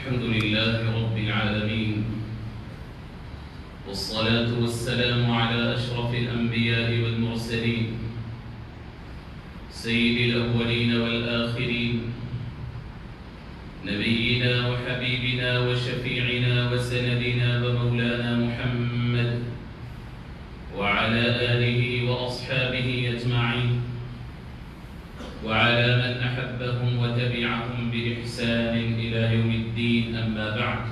الحمد لله رب العالمين، والصلاة والسلام على أشرف الأنبياء والمرسلين، سيد الأولين والآخرين، نبينا وحبيبنا وشفيعنا وسندنا ومولانا محمد وعلى آله وأصحابه أجمعين، وعلى من أحبهم وتبعهم بإحسان إلى يوم الدين. أما بعد،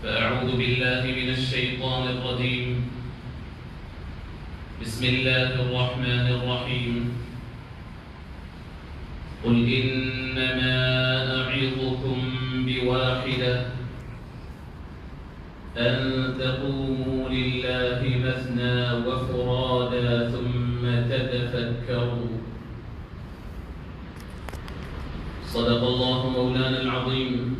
فأعوذ بالله من الشيطان الرجيم. بسم الله الرحمن الرحيم. قل إنما أعظكم بواحدة أن تقوموا لله مثنى وفرادا ثم تتفكروا. صدق الله مولانا العظيم.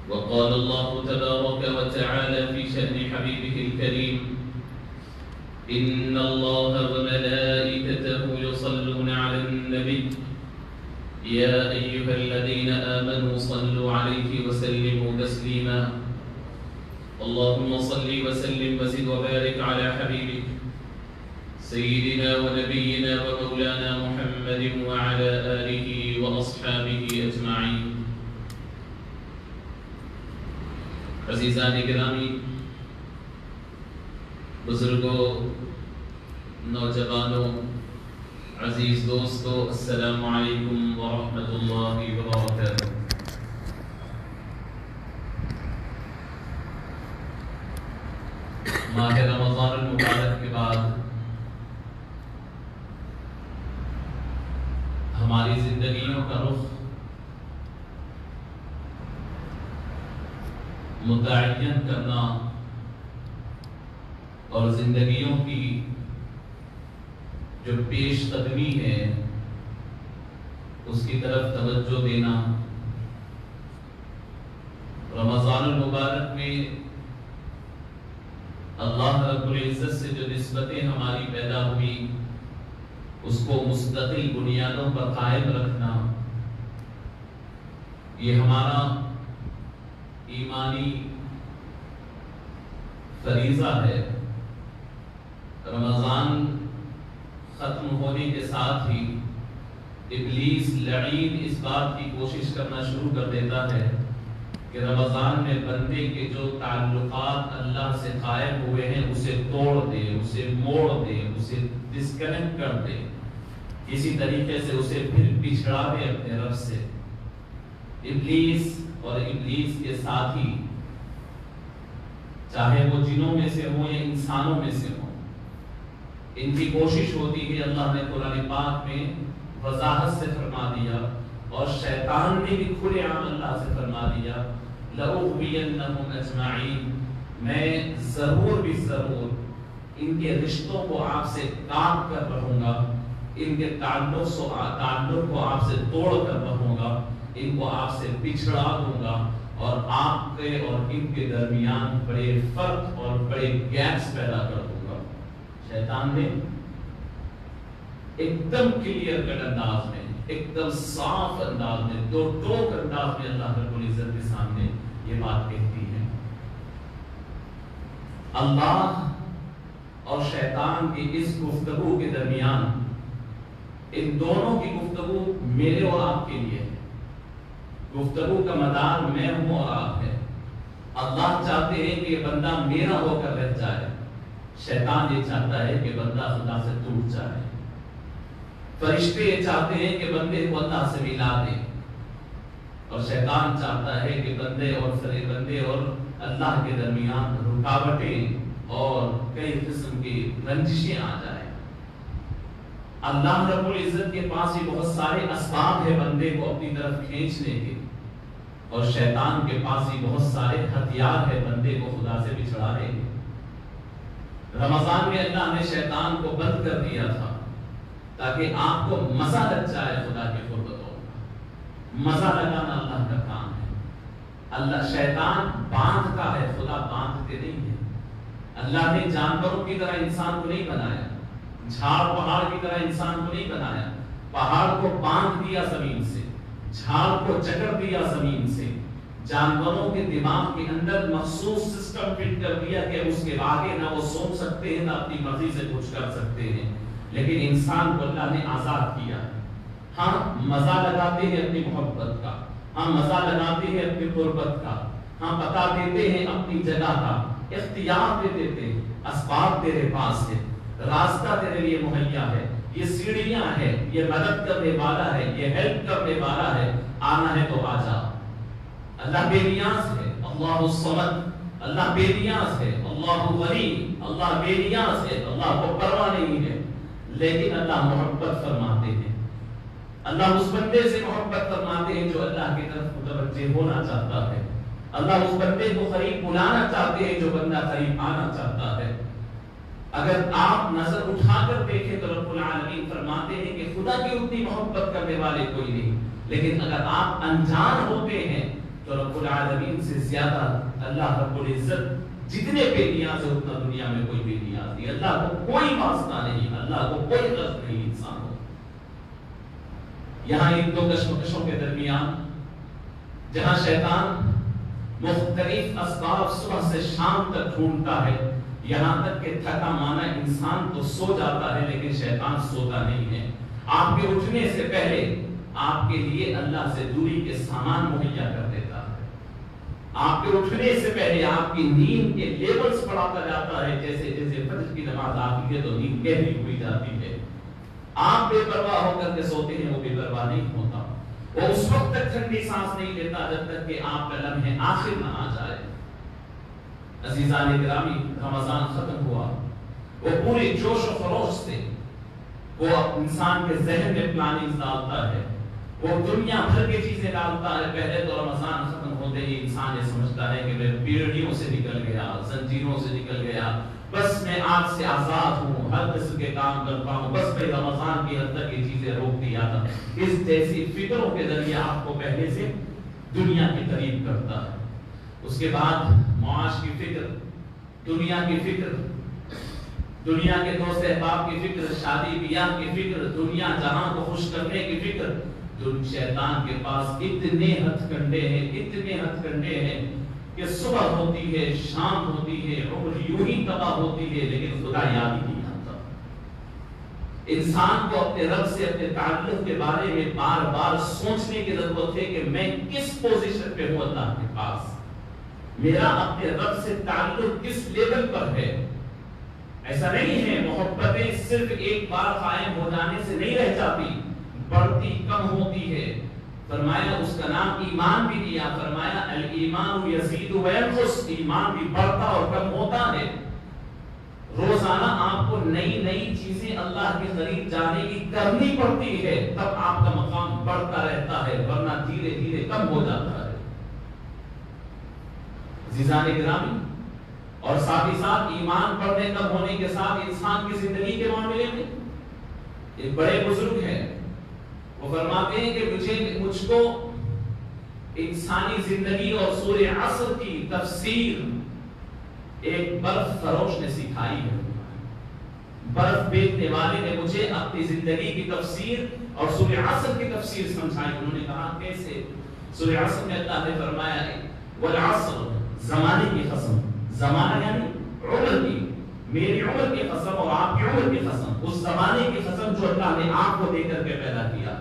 وقال الله تبارك وتعالى في شأن حبيبه الكريم: إن الله وملائكته يصلون على النبي يا أيها الذين آمنوا صلوا عليه وسلموا تسليما. اللهم صل وسلم وزد وبارك على حبيبك سيدنا ونبينا ومولانا محمد وعلى آله وأصحابه أجمعين. عزیزان گرامی، بزرگوں، نوجوانوں، عزیز دوستو، السلام علیکم ورحمۃ اللہ وبرکاتہ۔ ماہ رمضان المبارک کے بعد ہماری زندگیوں کا رخ متعین کرنا اور زندگیوں کی جو پیش قدمی ہے اس کی طرف توجہ دینا، رمضان المبارک میں اللہ رب العزت سے جو نسبتیں ہماری پیدا ہوئی اس کو مستقل بنیادوں پر قائم رکھنا، یہ ہمارا ایمانی فریضہ ہے۔ رمضان ختم ہونے کے ساتھ ہی ابلیس لعین اس بات کی کوشش کرنا شروع کر دیتا ہے کہ رمضان میں بندے کے جو تعلقات اللہ سے قائم ہوئے ہیں اسے توڑ دے، اسے موڑ دے، اسے ڈسکنیکٹ کر دے، کسی طریقے سے اسے پھر پچھڑا دے اپنے رب سے۔ ابلیس اور ابلیس کے ساتھی، چاہے وہ جنوں میں سے ہوں یا انسانوں میں سے ہوں، ان کی کوشش ہوتی ہے۔ اللہ نے قرآن پاک میں وضاحت سے فرما دیا اور شیطان نے بھی کھلے عام اللہ سے فرما دیا: لَأُغْوِيَنَّهُمْ أَجْمَعِينَ، میں ضرور بھی ضرور ان کے رشتوں کو آپ سے کاٹ کر رہوں گا، ان کے تعلق کو آپ سے توڑ کر رہوں گا، ان کو آپ سے پچھڑا دوں گا اور آپ کے اور ان کے درمیان بڑے فرق اور بڑے گیپس پیدا کر دوں گا۔ شیطان نے ایک دم کلیئر کٹ انداز میں، ایک دم صاف انداز میں، دو ٹوک انداز میں اللہ رب العزت کے سامنے یہ بات کہتی ہے۔ اللہ اور شیطان کی اس گفتگو کے درمیان، ان دونوں کی گفتگو میرے اور آپ کے لیے ہے۔ گفتگو کا مدار میں ہوں اور آپ ہے۔ اللہ چاہتے ہیں کہ یہ بندہ میرا ہو کر رہ جائے، شیطان یہ چاہتا ہے کہ بندہ خدا سے ٹوٹ جائے۔ فرشتے یہ چاہتے ہیں کہ بندے کو اللہ سے ملا دے، اور شیطان چاہتا ہے کہ بندے اور اللہ کے درمیان رکاوٹیں اور کئی قسم کی رنجشیں آ جائیں۔ اللہ رب العزت کے پاس ہی بہت سارے اسباب ہیں بندے کو اپنی طرف کھینچنے کے، اور شیطان کے پاس ہی بہت سارے ہتھیار ہیں بندے کو خدا سے بچھڑانے کے۔ رمضان میں اللہ نے شیطان کو بند کر دیا تھا تاکہ آپ کو مزہ لگ جائے خدا کے قربتوں کا۔ مزہ لگانا اللہ کا کام ہے۔ اللہ شیطان باندھتا ہے، خدا باندھتے نہیں ہے۔ اللہ نے جانوروں کی طرح انسان کو نہیں بنایا، جھاڑ پہاڑ کی طرح انسان کو نہیں بنایا۔ پہاڑ کو باندھ دیا زمین سے، جھاڑ کو جکڑ دیا زمین سے، جانوروں کے دماغ کے اندر مخصوص سسٹم فٹ کر دیا کہ اس کے آگے نہ وہ سوچ سکتے ہیں نہ اپنی مرضی سے کچھ کر سکتے ہیں، لیکن انسان کو اللہ نے آزاد کیا۔ ہاں مزہ لگاتے ہیں اپنی محبت کا، ہاں مزہ لگاتے ہیں اپنی قربت کا، ہاں بتا دیتے ہیں اپنی جگہ کا، اختیار دے دیتے ہیں، اسباب تیرے پاس ہے، راستہ تیرے لیے مہیا ہے، یہ سیڑھیاں ہے، یہ مدد کرنے والا ہے، یہ ہیلپ کرنے والا ہے، آنا ہے تو آ جا۔ اللہ بے نیاز ہے، اللہ الصمد، اللہ بے نیاز ہے، اللہ غنی، اللہ بے نیاز ہے، اللہ کو پرواہ نہیں ہے، لیکن اللہ محبت فرماتے ہیں، اللہ اس بندے سے محبت فرماتے ہیں جو اللہ کی طرف متوجہ ہونا چاہتا ہے، اللہ اس بندے کو قریب بلانا چاہتے ہیں جو بندہ قریب آنا چاہتا ہے۔ اگر آپ نظر اٹھا کر دیکھیں تو رب العالمین فرماتے ہیں کہ خدا کی اتنی محبت کرنے والے کوئی نہیں، لیکن اگر آپ انجان ہوتے ہیں تو رب العالمین سے زیادہ اللہ رب العزت جتنے بے نیاز ہے اتنا دنیا میں کوئی بے نیاز نہیں، اللہ کو کوئی واسطہ نہیں، اللہ کو کوئی غرض نہیں انسان ہو۔ یہاں ان دو کشمکشوں کے درمیان جہاں شیطان مختلف اسباب صبح سے شام تک ڈھونڈتا ہے، یہاں تک کہ تھکا مانا انسان تو سو جاتا ہے لیکن شیطان سوتا نہیں ہے۔ آپ کے اٹھنے سے پہلے آپ کے لیے اللہ سے دوری کے سامان مہیا کر دیتا ہے، آپ کے اٹھنے سے پہلے آپ کی نیند کے لیبلز پڑھاتا جاتا ہے، جیسے جیسے فجر کی نماز آتی ہے تو نیند گہری ہوئی جاتی ہے۔ آپ بے پرواہ ہو کر کے سوتے ہیں، وہ بے پرواہ نہیں ہوتا، وہ اس وقت تک ٹھنڈی سانس نہیں لیتا جب تک کہ آپ کا لمحے آخر نہ آ جائے۔ عزیزان گرامی، رمضان ختم ہوا، وہ پورے جوش و خروش سے وہ انسان کے ذہن میں پلاننگ ڈالتا ہے، وہ دنیا بھر کی چیزیں ڈالتا ہے۔ پہلے تو رمضان ختم ہوتے ہی انسان یہ سمجھتا ہے کہ میں بیڑیوں سے نکل گیا، زنجیروں سے نکل گیا، بس میں آج سے آزاد ہوں، ہر قسم کے کام کرتا ہوں، بس میں رمضان کی حد تک یہ چیزیں روک دیا تھا۔ اس جیسی فکروں کے ذریعے آپ کو پہلے سے دنیا کے قریب کرتا ہے۔ اس کے بعد معاش کی فکر، دنیا کی فکر، دنیا کے دوست احباب کی فکر، شادی بیاہ کی فکر، دنیا جہاں کو خوش کرنے کی فکر۔ شیطان کے پاس اتنے ہتھ کنڈے ہیں، اتنے ہتھ کنڈے ہیں کہ صبح ہوتی ہے، شام ہوتی ہے، عمر یوں ہی تباہ ہوتی ہے، لیکن خدا یاد ہی نہیں آتا۔ انسان کو اپنے رب سے اپنے تعلق کے بارے میں بار بار سوچنے کی ضرورت ہے کہ میں کس پوزیشن پہ ہوں اللہ کے پاس، میرا اپنے رب سے تعلق کس لیول پر ہے۔ ایسا نہیں ہے محبتیں صرف ایک بار قائم ہو جانے سے نہیں رہ جاتی، بڑھتی کم ہوتی ہے۔ فرمایا اس کا نام ایمان بھی دیا، فرمایا الایمان یزید و ینقص، ایمان بھی بڑھتا اور کم ہوتا ہے۔ روزانہ آپ کو نئی نئی چیزیں اللہ کے قریب جانے کی کرنی پڑتی ہے، تب آپ کا مقام بڑھتا رہتا ہے، ورنہ دھیرے دھیرے کم ہو جاتا ہے۔ عزیزان گرامی، اور ساتھ ہی ساتھ ایمان بڑھنے کم ہونے کے ساتھ انسان کی زندگی کے معاملے میں ایک بڑے بزرگ ہیں، وہ فرماتے ہیں کہ مجھ کو انسانی زندگی اور سورہ عصر کی تفسیر ایک برف فروش نے سکھائی ہے۔ برف بیچنے والے نے مجھے اپنی زندگی کی تفسیر اور سورہ عصر کی تفسیر سمجھائی۔ انہوں نے کہا کیسے؟ سورہ عصر میں اللہ نے فرمایا ہے والعصر، زمانے کی قسم، زمانہ یعنی عمر کی، میری عمر کی قسم اور آپ کی عمر کی قسم، اس زمانے کی قسم جو اللہ نے آپ کو دے کر کے پیدا کیا،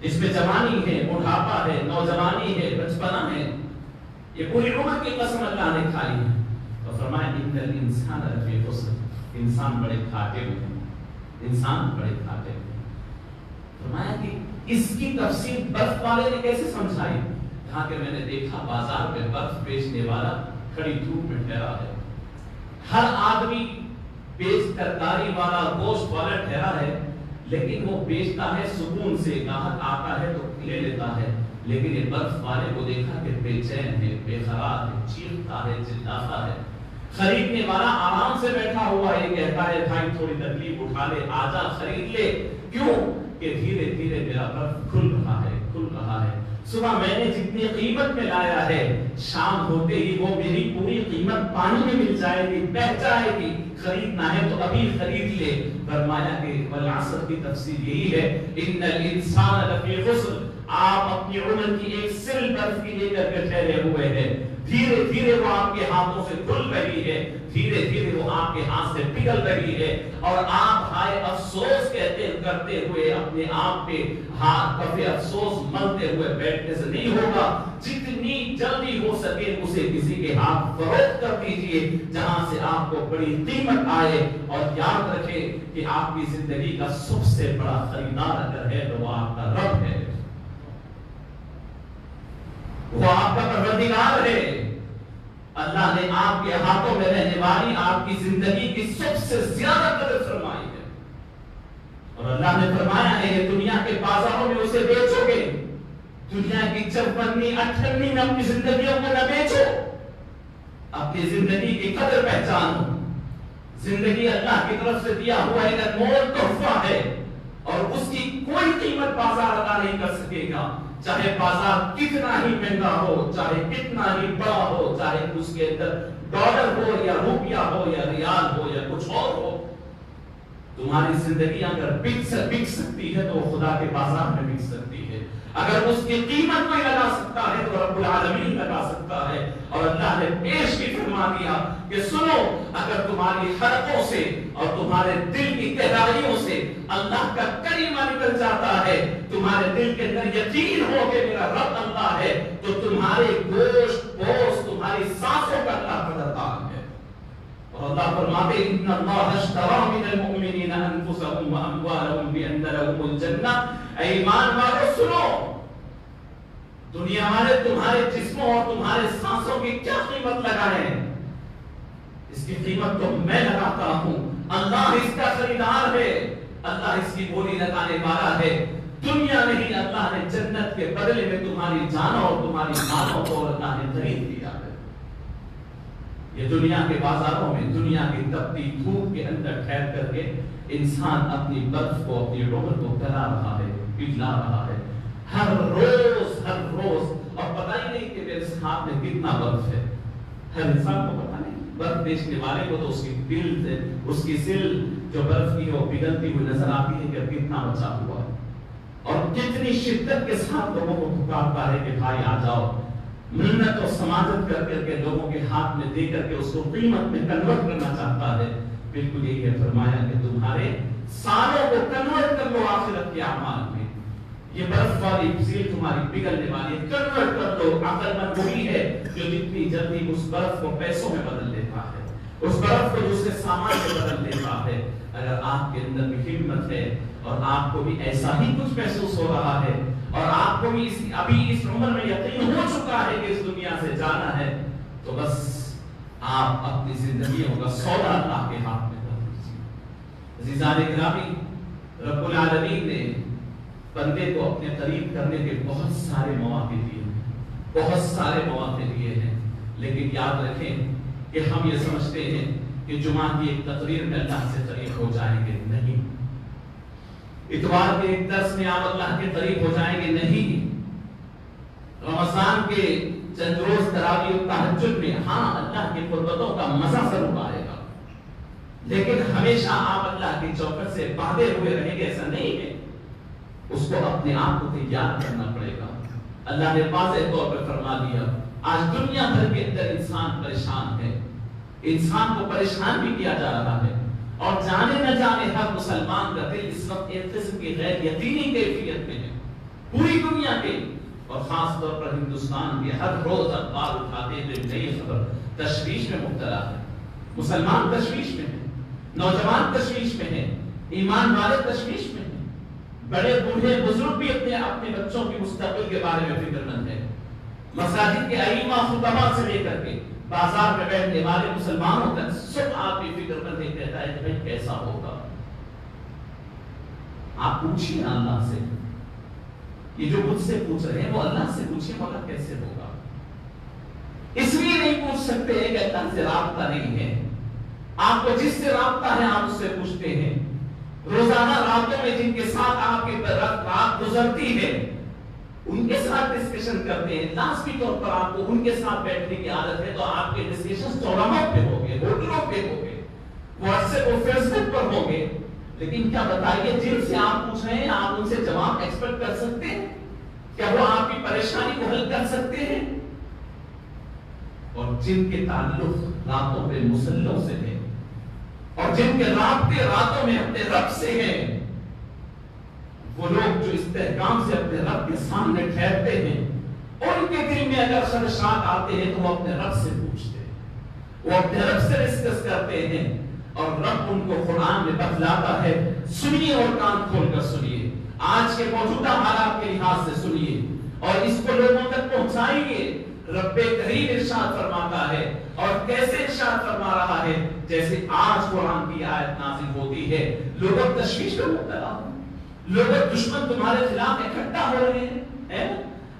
اس میں جوانی ہے، بڑھاپا ہے، نوجوانی ہے، بچپنا ہے، یہ پوری عمر کی قسم اللہ نے کھائی ہے۔ اور فرمایا ان الانسان لفی خسر، انسان بڑے گھاٹے میں ہے، انسان بڑے گھاٹے میں۔ فرمایا کہ اس کی تفسیر برف والے نے کیسے سمجھائی؟ کہا کہ میں نے دیکھا بازار میں برف بیچنے والا کھڑی دھوپ میں ٹھہرا ہے، ہر آدمی بیچ ترکاری والا، گوشت والا ٹھہرا ہے، لیکن وہ بیچتا ہے سکون سے، گاہک آتا ہے تو لے لیتا ہے، لیکن یہ برف والے کو دیکھا کہ بے چین ہے، بے قرار ہے، چیختا ہے، چلاتا ہے۔ خریدنے والا آرام سے بیٹھا ہوا ہے، کہتا ہے بھائی تھوڑی تکلیف اٹھا لے، آجا خرید لے، کیوں کہ دھیرے دھیرے میرا برف کھل رہا ہے، کھل رہا ہے۔ صبح میں نے جتنی قیمت میں لایا ہے، شام ہوتے ہی وہ میری پوری قیمت پانی میں مل جائے گی، بہہ جائے گی، خریدنا ہے تو ابھی خرید لے۔ فرمایا کہ والعصر کی تفسیر یہی ہے ان الانسان لفی خسر، آپ اپنی عمر کی ایک سل برف کی لے کر کے ٹھہرے ہوئے ہیں، دھیرے دھیرے وہ آپ کے ہاتھوں سے دھل رہی ہے، دھیرے دھیرے وہ آپ کے ہاتھ سے پگھل رہی ہے، اور آپ ہائے افسوس کرتے ہوئے اپنے آپ پہ ہاتھ کفے افسوس ملتے ہوئے بیٹھنے سے نہیں ہوگا۔ جتنی جلدی ہو سکے اسے کسی کے ہاتھ فروخت کر دیجئے جہاں سے آپ کو بڑی قیمت آئے، اور یاد رکھیں کہ آپ کی زندگی کا سب سے بڑا خریدار اگر ہے تو وہ آپ کا رب ہے، وہ آپ کا پروردگار ہے۔ اللہ نے آپ کے ہاتھوں میں رہنے والی آپ کی زندگی کی سب سے زیادہ قدر فرمائی ہے، اور اللہ نے فرمایا ہے کہ دنیا کے بازاروں میں اسے بیچو گے، دنیا کی 54 میں اپنی زندگیوں کو نہ بیچو، اپنی زندگی کی قدر پہچانو۔ زندگی اللہ کی طرف سے دیا ہوا ایک انمول تحفہ ہے، اور اس کی کوئی قیمت بازار ادا نہیں کر سکے گا، چاہے بازار کتنا ہی مہنگا ہو، چاہے کتنا ہی بڑا ہو، چاہے اس کے اندر ڈالر ہو یا روپیہ ہو یا ریال ہو یا کچھ اور ہو۔ تمہاری زندگی اگر بک سکتی ہے تو وہ خدا کے بازار میں بک سکتی ہے، اگر اس کی قیمت کوئی لگا سکتا ہے تو رب العالمین لگا سکتا ہے۔ اور اللہ نے پیش بھی فرما دیا کہ سنو، اگر تمہاری حرکوں سے اور تمہارے دل کی گہرائیوں سے اللہ کا کلمہ نکل جاتا ہے، تمہارے دل کے اندر یقین ہو کہ میرا رب اللہ ہے، تو تمہارے گوشت پوش تمہاری سانسوں کا اللہ قدردان ہے۔ اور اللہ فرماتے ہیں ان اللہ اشتری من المؤمنین انفسهم واموالهم بان لهم الجنہ۔ اے ایمان والو سنو، دنیا والے تمہارے جسموں اور تمہارے سانسوں کی کیا قیمت لگائیں، اس کی قیمت تو میں لگاتا ہوں، اللہ اس کا خریدار ہے، اللہ اس کی بولی لگانے والا ہے۔ دنیا نہیں، اللہ نے جنت کے بدلے میں تمہاری جانوں اور تمہاری مالوں کو اللہ نے خرید لیا ہے۔ یہ دنیا کے بازاروں میں دنیا کی تپتی دھوپ کے اندر ٹھہر کر کے انسان اپنی برف کو، اپنی عمر کو گلا رہا ہے، پگھلا رہا ہے، ہر روز، اور پتہ ہی نہیں کہ میرے ہاتھ میں کتنا برف ہے۔ ہر انسان کو پتہ نہیں، برف بیچنے والے کو تو اس کی دل سے اس کی سل جو برف کی وہ پگھلتی ہوئی نظر آتی ہے کہ کتنا بچا ہوا ہے، اور کتنی شدت کے ساتھ لوگوں کو پکارتا ہے کہ بھائی آ جاؤ، منت اور سماجت کر کے لوگوں کے ہاتھ میں دے کر کے اس کو قیمت میں کنورٹ کرنا چاہتا ہے۔ بالکل یہی ہے، فرمایا کہ تمہارے سالوں کو کنورٹ کر لو آخرت کے اعمال میں، یہ برف والی سیل تمہاری پگھلنے والی ہے، کنورٹ کر لو۔ عقل مند وہی ہے جو جتنی جلدی اس برف کو پیسوں میں بدل دیتا ہے، اس برف کو دوسرے سامان میں بدل دیتا ہے۔ اگر آپ کے اندر بھی ہمت ہے اور آپ کو بھی ایسا ہی کچھ محسوس ہو رہا ہے، اور آپ کو بھی ابھی اس عمر میں یقین ہو چکا ہے کہ اس دنیا سے جانا ہے، تو بس آپ اپنی زندگیوں کا سودا اللہ کے ہاتھ میں کر دیجیے۔ عزیزان گرامی، رب العالمین نے بندے کو اپنے قریب کرنے کے بہت سارے مواقع دیے ہیں، بہت سارے مواقع دیے ہیں، لیکن یاد رکھیں کہ ہم یہ سمجھتے ہیں کہ جمعہ کی ایک تقریر میں اللہ سے قریب ہو جائیں گے، نہیں۔ اتوار کے ایک درس میں آپ اللہ کے قریب ہو جائیں گے، نہیں۔ رمضان کے چند روز تراویح و تہجد میں ہاں اللہ کی قربتوں کا مزہ ضرور آئے گا، لیکن ہمیشہ آپ اللہ کی چوکھٹ سے باندھے ہوئے رہیں گے ایسا نہیں ہے۔ اس کو اپنے آپ کو تیار کرنا پڑے گا۔ اللہ نے واضح طور پر فرما دیا، آج دنیا بھر کے اندر انسان پریشان ہے، انسان کو پریشان بھی کیا جا رہا ہے، اور جانے نہ جانے ہر مسلمان کا دل اس وقت ایک قسم کی غیر یقینی کیفیت میں ہے، پوری دنیا کے، اور خاص طور پر ہندوستان کے ہر روز اخبار اٹھاتے ہوئے نئی خبر تشویش میں مبتلا ہے۔ مسلمان تشویش میں ہیں، نوجوان تشویش میں ہیں، ایمان والے تشویش میں ہیں، بڑے بوڑھے بزرگ بھی اپنے بچوں کے مستقبل کے بارے میں فکر مند ہیں۔ مساجد کے ائمہ خطباء سے لے کر کے بازار میں بیٹھنے والے مسلمانوں تک سب آپ کی فکر مند ہے، کہتا ہے کہ بھائی کیسا ہوگا۔ آپ پوچھیے اللہ سے، یہ جو مجھ سے پوچھ رہے ہیں وہ اللہ سے پوچھیے، مولا کیسے ہوگا۔ اس لیے نہیں پوچھ سکتے ہیں کہ اللہ سے رابطہ نہیں ہے، آپ کو جس سے رابطہ ہے آپ اس سے پوچھتے ہیں۔ روزانہ راتوں میں جن کے ساتھ آپ کی رات گزرتی ہے ان کے ساتھ ڈسکشن کرتے ہیں، لازمی طور پر آپ کو ان کے ساتھ بیٹھنے کی عادت ہے، تو آپ کے ڈسکشن چوراہوں پہ ہوں گے، ہوٹلوں پہ ہوں گے، واٹس ایپ اور فیس بک پر ہوں گے، لیکن کیا بتائیے جن سے آپ پوچھ رہے ہیں آپ ان سے جواب ایکسپیکٹ کر سکتے ہیں؟ کیا وہ آپ کی پریشانی کو حل کر سکتے ہیں؟ اور جن کے تعلق راتوں پہ مسلوں سے ہے اور جن کے رابطے راتوں میں اپنے رب سے ہیں، وہ لوگ جو استحکام سے اپنے رب کے سامنے ٹھہرتے ہیں، ان کے دل میں اگر خدشات آتے ہیں تو وہ اپنے رب سے پوچھتے ہیں، وہ اپنے رب سے ڈسکس کرتے ہیں، اور رب ان کو قرآن میں بتلاتا ہے۔ سنیے اور کان کھول کر سنیے، آج کے موجودہ حالات کے لحاظ سے سنیے اور اس کو لوگوں تک پہنچائیے۔ رب کریم ارشاد فرماتا ہے، اور کیسے ارشاد فرما رہا ہے؟ جیسے آج قرآن کی آیت نازل ہوتی ہے، لوگ تشویش میں مبتلا ہیں، لوگ دشمن تمہارے خلاف اکٹھا ہو رہے ہیں۔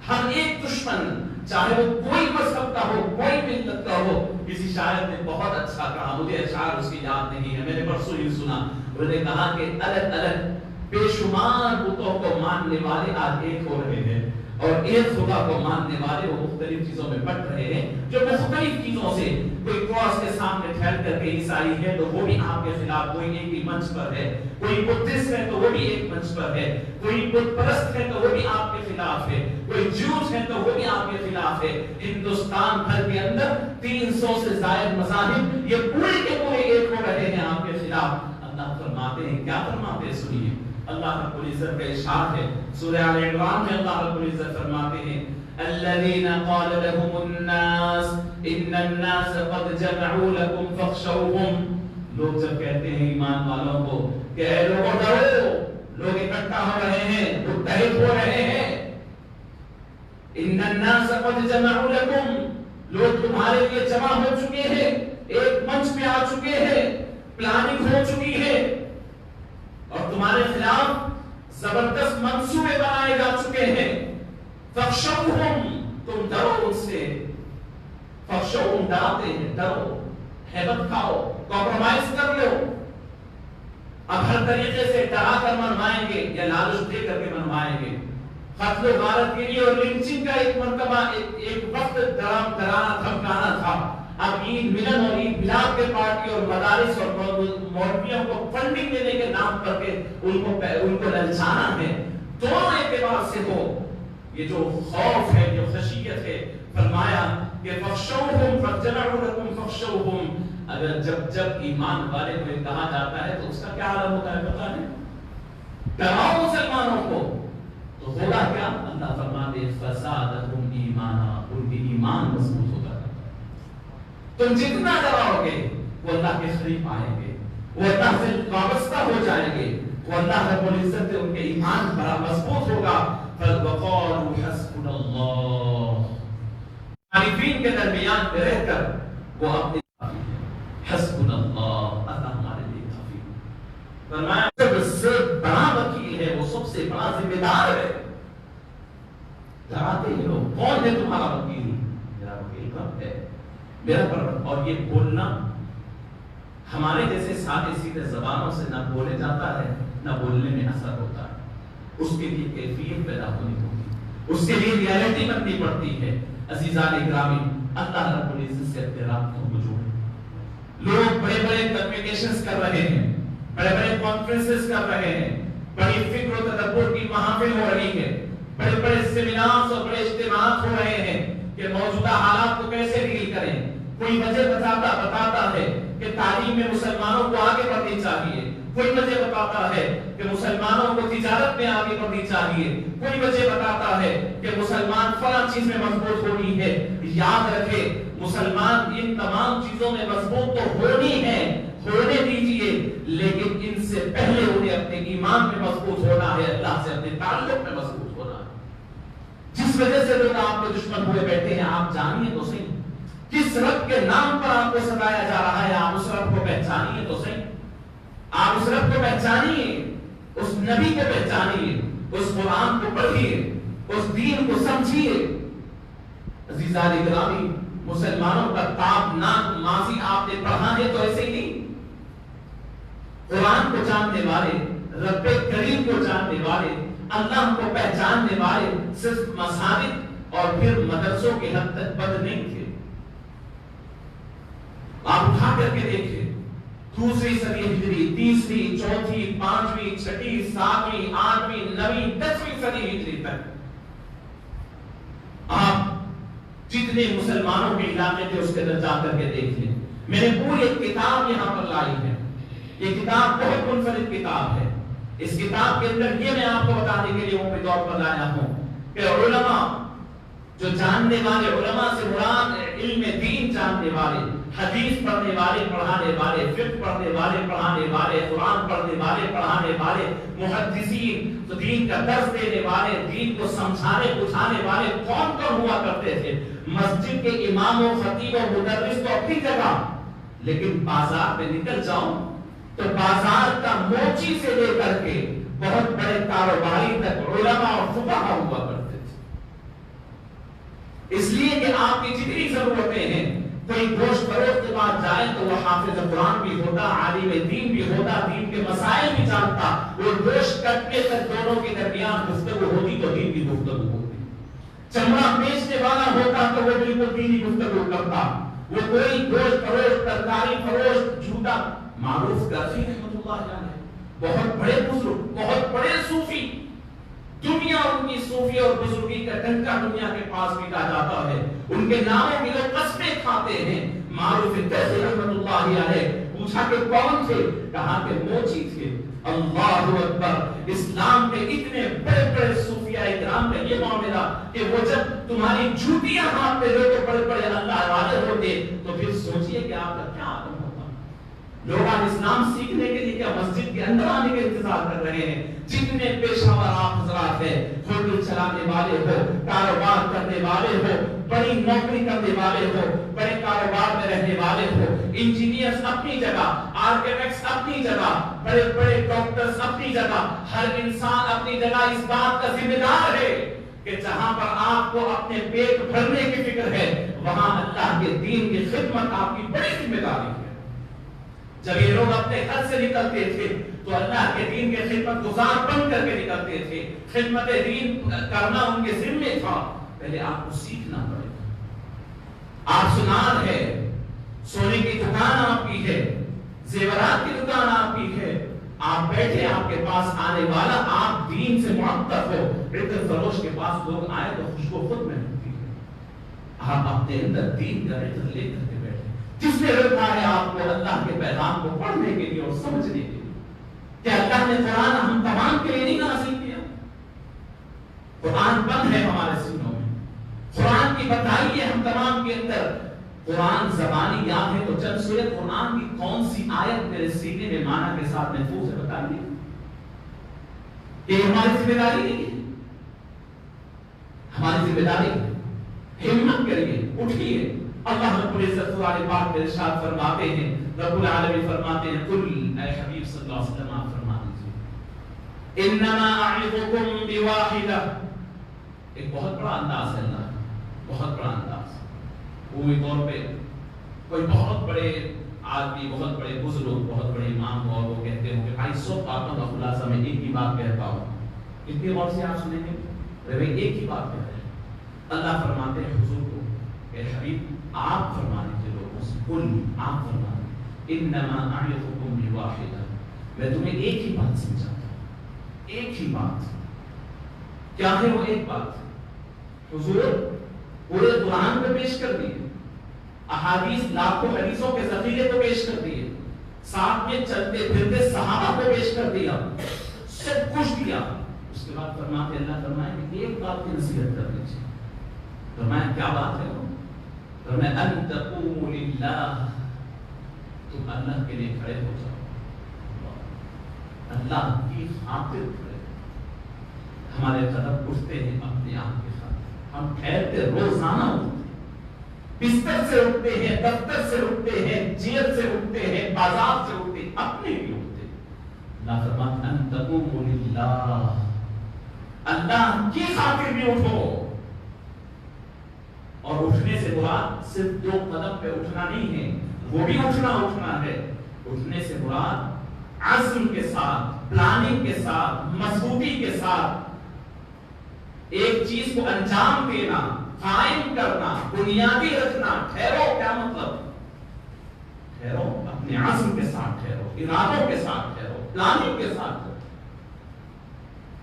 ہر ایک دشمن، چاہے وہ کوئی مذہب کا ہو، کوئی ملت کا ہو۔ کسی شاعر نے بہت اچھا کہا، مجھے اشعار اس کی یاد نہیں ہے، میں نے پرسوں ہی سنا، انہوں نے کہا کہ الگ الگ بے شمار بتوں کو ماننے والے آج ایک ہو رہے ہیں، اور ایک خدا کو ماننے والے وہ مختلف چیزوں میں بٹ رہے ہیں، جو مختلف چیزوں سے، کوئی کراس کے سامنے ٹھہر کر کے عیسائی ہے تو وہ بھی آپ کے خلاف کوئی ایک ہی منچ پر ہے، کوئی بدھسٹ ہے تو وہ بھی ایک منچ پر ہے، کوئی بت پرست ہے تو وہ بھی آپ کے خلاف ہے، کوئی جوز ہے تو وہ بھی آپ کے خلاف ہے۔ ہندوستان بھر کے اندر 300 سے زائد مذاہب یہ پورے کے پورے ایک ہو رہے ہیں آپ کے خلاف۔ اللہ فرماتے ہیں، کیا فرماتے ہیں؟ سنیے، اللہ رب العزت کا ارشاد ہے سورہ آل عمران میں، اللہ رب العزت فرماتے ہیں الذين قال لهم الناس ان الناس قد جمعوا لكم فاخشوهم۔ لوگ جب کہتے ہیں ایمان والوں کو کہ اے لوگوں ڈرو، لوگ اکٹھا ہو رہے ہیں، متحد ہو رہے ہیں۔ ان الناس قد جمعوا لكم، لوگ تمہارے لیے جمع ہو چکے ہیں، ایک منچ پہ آ چکے ہیں، پلاننگ ہو چکی ہے، اور تمہارے خلاف زبردست منصوبے بنائے جا چکے ہیں۔ فخشوہم، تم ڈرو ان سے، فخشوہم، ڈراتے ہیں، ڈرو، ہیبت کھاؤ، کمپرومائز کر لو۔ اب ہر طریقے سے ڈرا کر منوائیں گے یا لالچ دے کر کے منوائیں گے۔ قتل و غارت کے لیے اور لنچنگ کا ایک مرتبہ ایک وقت ڈرانا دھمکانا تھا، اب عید ملن اور عید ملاد کے پارٹی اور مدارس اور مولویوں کو فنڈنگ دینے کے نام پر کے ان کو للچانا ہے۔ دونوں اعتبار سے ہو، یہ جو خوف ہے، جو خشیت ہے، فرمایا کہ فخشوہم فجمعوا لکم فخشوہم۔ اگر جب ایمان والے کو کہا جاتا ہے تو اس کا کیا عالم ہوتا ہے پتہ ہے؟ ڈراؤ مسلمانوں کو، تو ہوگا کیا؟ اللہ فرماتے ہیں فزادہم ایمانا، ان کی ایمان مضبوط ہوتا ہے۔ تم جتنا ڈراؤ گے وہ اللہ کے قریب آئیں گے، وہ اللہ سے وابستہ ہو جائیں گے، وہ اللہ رب العزت سے ان کے ایمان بڑا مضبوط ہوگا۔ فَوَقَالُوا حَسْبُنَا اللَّهُ، عارفین کے درمیان میں رہ کر وہ اپنے حسبنا اللہ، اللہ ہمارے لیے کافی۔ فرمایا سب سے بڑا وکیل ہے، وہ سب سے بڑا ذمہ دار ہے۔ ڈراتے ہیں لوگ، کون ہے تمہارا وکیل؟ میرا وکیل رب ہے، میرا پر۔ اور یہ بولنا ہمارے جیسے سادے سیدھے زبانوں سے نہ بولے جاتا ہے، نہ بولنے میں اثر ہوتا ہے، اس کے لیے کیفیت پیدا ہونی ہوگی، اس کے لیے ریالٹی بننی پڑتی ہے۔ عزیزان گرامی، اللہ رب العزت سے اپنے رابطوں کو جوڑیں۔ لوگ بڑے بڑے کنوینکیشنز کر رہے ہیں، بڑے بڑے کانفرنسز کر رہے ہیں، بڑی فکر و تدبر کی محافل ہو رہی ہے، بڑے بڑے سیمینارز اور بڑے اجتماعات ہو رہے ہیں کہ موجودہ حالات کو کیسے ڈیل کریں۔ کوئی وجہ بتاتا ہے کہ تعلیم میں مسلمانوں کو آگے بڑھنی چاہیے، کوئی وجہ بتاتا ہے کہ مسلمانوں کو تجارت میں آگے بڑھنی چاہیے، کوئی وجہ بتاتا ہے کہ مسلمان فلاں چیز میں مضبوط ہونی ہے۔ یاد رکھے، مسلمان ان تمام چیزوں میں مضبوط تو ہونی ہے، ہونے دیجئے، لیکن ان سے پہلے انہیں اپنے ایمان میں مضبوط ہونا ہے، اللہ سے اپنے تعلق میں مضبوط ہونا ہے۔ جس وجہ سے لوگ آپ کے دشمن ہوئے بیٹھے ہیں، آپ جانیے تو صحیح کس رب کے نام پر آپ کو ستایا جا رہا ہے، آپ اس رب کو پہچانیے تو صحیح، آپ اس رب کو پہچانیے، اس نبی کو پہچانیے، اس قرآن کو پڑھیے، اس دین کو سمجھیے۔ عزیزان گرامی، مسلمانوں کا تابناک ماضی آپ نے پڑھا ہے تو ایسے ہی نہیں۔ قرآن کو جاننے والے، رب کریم کو جاننے والے، اللہ کو پہچاننے والے صرف مساجد اور پھر مدرسوں کے حد تک بد نہیں تھے۔ آپ اٹھا کر کے دیکھیں، دوسری صدی ہجری، تیسری، چوتھی، پانچویں، چھٹی، ساتویں، آٹھویں، نویں، 10ویں صدی ہجری تک جتنے مسلمانوں کے علاقے تھے اس کے اندر جا کر کے دیکھ لیں. میں نے پوری ایک کتاب یہاں پر لائی ہے. یہ کتاب بہت منفرد کتاب ہے. اس کتاب کے اندر یہ میں آپ کو بتانے کے لیے عمومی طور پر لایا ہوں کہ علماء جو جاننے والے، علماء سے مراد علم دین جاننے والے، حدیث پڑھنے والے پڑھانے والے، فقہ پڑھنے والے پڑھانے والے، قرآن پڑھنے والے پڑھانے والے، محدثین تو دین کا درس دینے والے، دین کو سمجھانے بجھانے والے کون کون ہوا کرتے تھے؟ مسجد کے امام و خطیب و مدرس تو اپنی جگہ، لیکن بازار میں نکل جاؤ تو بازار کا موچی سے لے کر کے بہت بڑے کاروباری تک علماء اور فقہاء ہوا کرتے تھے. اس لیے کہ آپ کی جتنی ضرورتیں ہیں، کوئی گوشت فروخت کے بعد جائے تو وہ حافظ قرآن بھی ہوتا، عالم دین بھی ہوتا، دین کے مسائل بھی جانتا. وہ گوشت کٹنے تک دونوں کے درمیان گفتگو ہوتی تو دین کی گفتگو ہوتی. چمڑا بیچنے والا ہوتا تو وہ بالکل دینی گفتگو کرتا. وہ کوئی گوشت فروخت، ترکاری فروخت، جھوٹا معروف غازی رحمۃ اللہ علیہ، بہت بڑے بزرگ، بہت بڑے صوفی، دنیا ان کی صوفی اور بزرگی کا ڈنکا دنیا کے پاس پیٹا جاتا ہے. ان کے ناموں کی لوگ قسمیں کھاتے ہیں. معروف غازی رحمۃ اللہ علیہ پوچھا کہ کون تھے؟ کہا کہ موچی تھے. اللہ اکبر. اسلام کے اتنے بڑے بڑے صوفیاء کرام کا یہ معاملہ کہ وہ جب تمہاری جوتیاں ہاتھ میں لے کے بڑے بڑے اللہ والے ہوتے تو پھر سوچئے کہ آپ کا کیا عالم ہوتا. لوگ آج اسلام سیکھنے کے لیے کیا مسجد کے اندر آنے کا انتظار کر رہے ہیں. جتنے پیشہ ور آپ حضرات ہیں، ہوٹل چلانے والے ہو، کاروبار کرنے والے ہو، بڑی نوکری کرنے والے ہو، بڑے کاروبار میں رہنے والے ہو، انجینئرز اپنی جگہ، آرکیٹیکٹس اپنی جگہ، بڑے بڑے ڈاکٹرز اپنی جگہ، ہر انسان اپنی جگہ اس بات کا ذمہ دار ہے کہ جہاں پر آپ کو اپنے پیٹ بھرنے کی فکر ہے وہاں اللہ کے دین کی خدمت آپ کی بڑی ذمہ داری ہے. جب یہ لوگ اپنے گھر سے نکلتے تھے تو اللہ کے دین کے خدمت گزار بن کر کے نکلتے تھے. خدمت دین کرنا ان کے ذمہ تھا. پہلے آپ کو سیکھنا پڑے گا. آپ سنار ہے، سونے کی دکان آپ کی ہے، زیورات کی دکان آپ کی ہے، آپ بیٹھے، آپ کے پاس آنے والا آپ دین سے معطر ہو، عطر فروش کے پاس لوگ آئے تو خوشبو خود میں ہوتی ہے. آپ اپنے اندر دین کا عطر لے کر کے بیٹھے. جس نے رکھا ہے آپ کو اللہ کے پیغام کو پڑھنے کے لیے اور سمجھنے کے لیے. کہ اللہ نے قرآن ہم تمام کے لیے نہیں نازل کیا. قرآن بند ہے ہمارے سینوں میں، قرآن کی بتائی ہے ہم تمام کے اندر. قرآن زبانی یاد ہے تو چند سورہ قرآن کی کون سی آیت میرے سینے میں معنی کے ساتھ محفوظ ہے بتائیے. یہ ہماری ذمہ داری نہیں ہے، ہماری ذمہ داری ہے. ہمت کریے، اٹھیے. اللہ رب العزت قرآن پاک میں ارشاد فرماتے ہیں، رب العالمین فرماتے ہیں، قل اے حبیب صلی اللہ علیہ وسلم آپ فرما دیجیے، انما اعظکم بواحدہ. ایک بہت بڑا انداز ہے اللہ، بہت بڑا انداز. عمومی طور پہ کوئی بہت بڑے آدمی، بہت بڑے بزرگ، بہت بڑے امام ہو اور وہ کہتے ہوں کہ بھائی 100 باتوں کا خلاصہ میں ایک ہی بات کہتا ہوں. اتنی غور سے آپ سنیں گے بھائی ایک ہی بات کہتے ہیں. اللہ فرماتے ہیں حضور کو کہ حبیب آپ فرما دیجیے لوگوں سے، قل آپ فرما دیجیے، انما اعظکم بواحدہ. میں تمہیں ایک ہی بات سمجھاتا ہوں، ایک ہی بات. کیا ہے وہ ایک بات؟ حضور پورے قرآن کو پیش کر دیے، احادیث لاکھوں حدیثوں کے ذخیرے کو پیش کر دیے، ساتھ میں چلتے پھرتے صحابہ کو پیش کر دیا، سب کچھ دیا. اس کے بعد فرماتے اللہ فرمائے کہ ایک بات کی نصیحت کر دیجیے. فرمایا کیا بات ہے وہ؟ فرمایا ان تقوموا للہ، تم اللہ کے لیے کھڑے ہو جاؤ، اللہ کی خاطر کھڑے. ہمارے قدم اٹھتے ہیں اپنے آپ کے ساتھ، ہم ٹھہرتے روزانہ اٹھتے، بستر سے اٹھتے ہیں، دفتر سے اٹھتے ہیں، جیل سے اٹھتے ہیں، بازار سے اٹھتے ہیں، اپنے لیے اٹھتے. اللہ فرماتا ان تقوموا للہ، اللہ کی خاطر بھی اٹھو. اور اٹھنے سے مراد صرف 2 قدم پہ اٹھنا نہیں ہے، وہ بھی اٹھنا ہے. اٹھنے سے مراد عزم کے ساتھ، پلاننگ کے ساتھ، مضبوطی کے ساتھ ایک چیز کو انجام دینا، قائم کرنا، بنیادی رکھنا. ٹھہرو کیا مطلب؟ ٹھہرو اپنے عزم کے ساتھ، ٹھہرو ارادوں کے ساتھ، ٹھہرو پلاننگ کے ساتھ.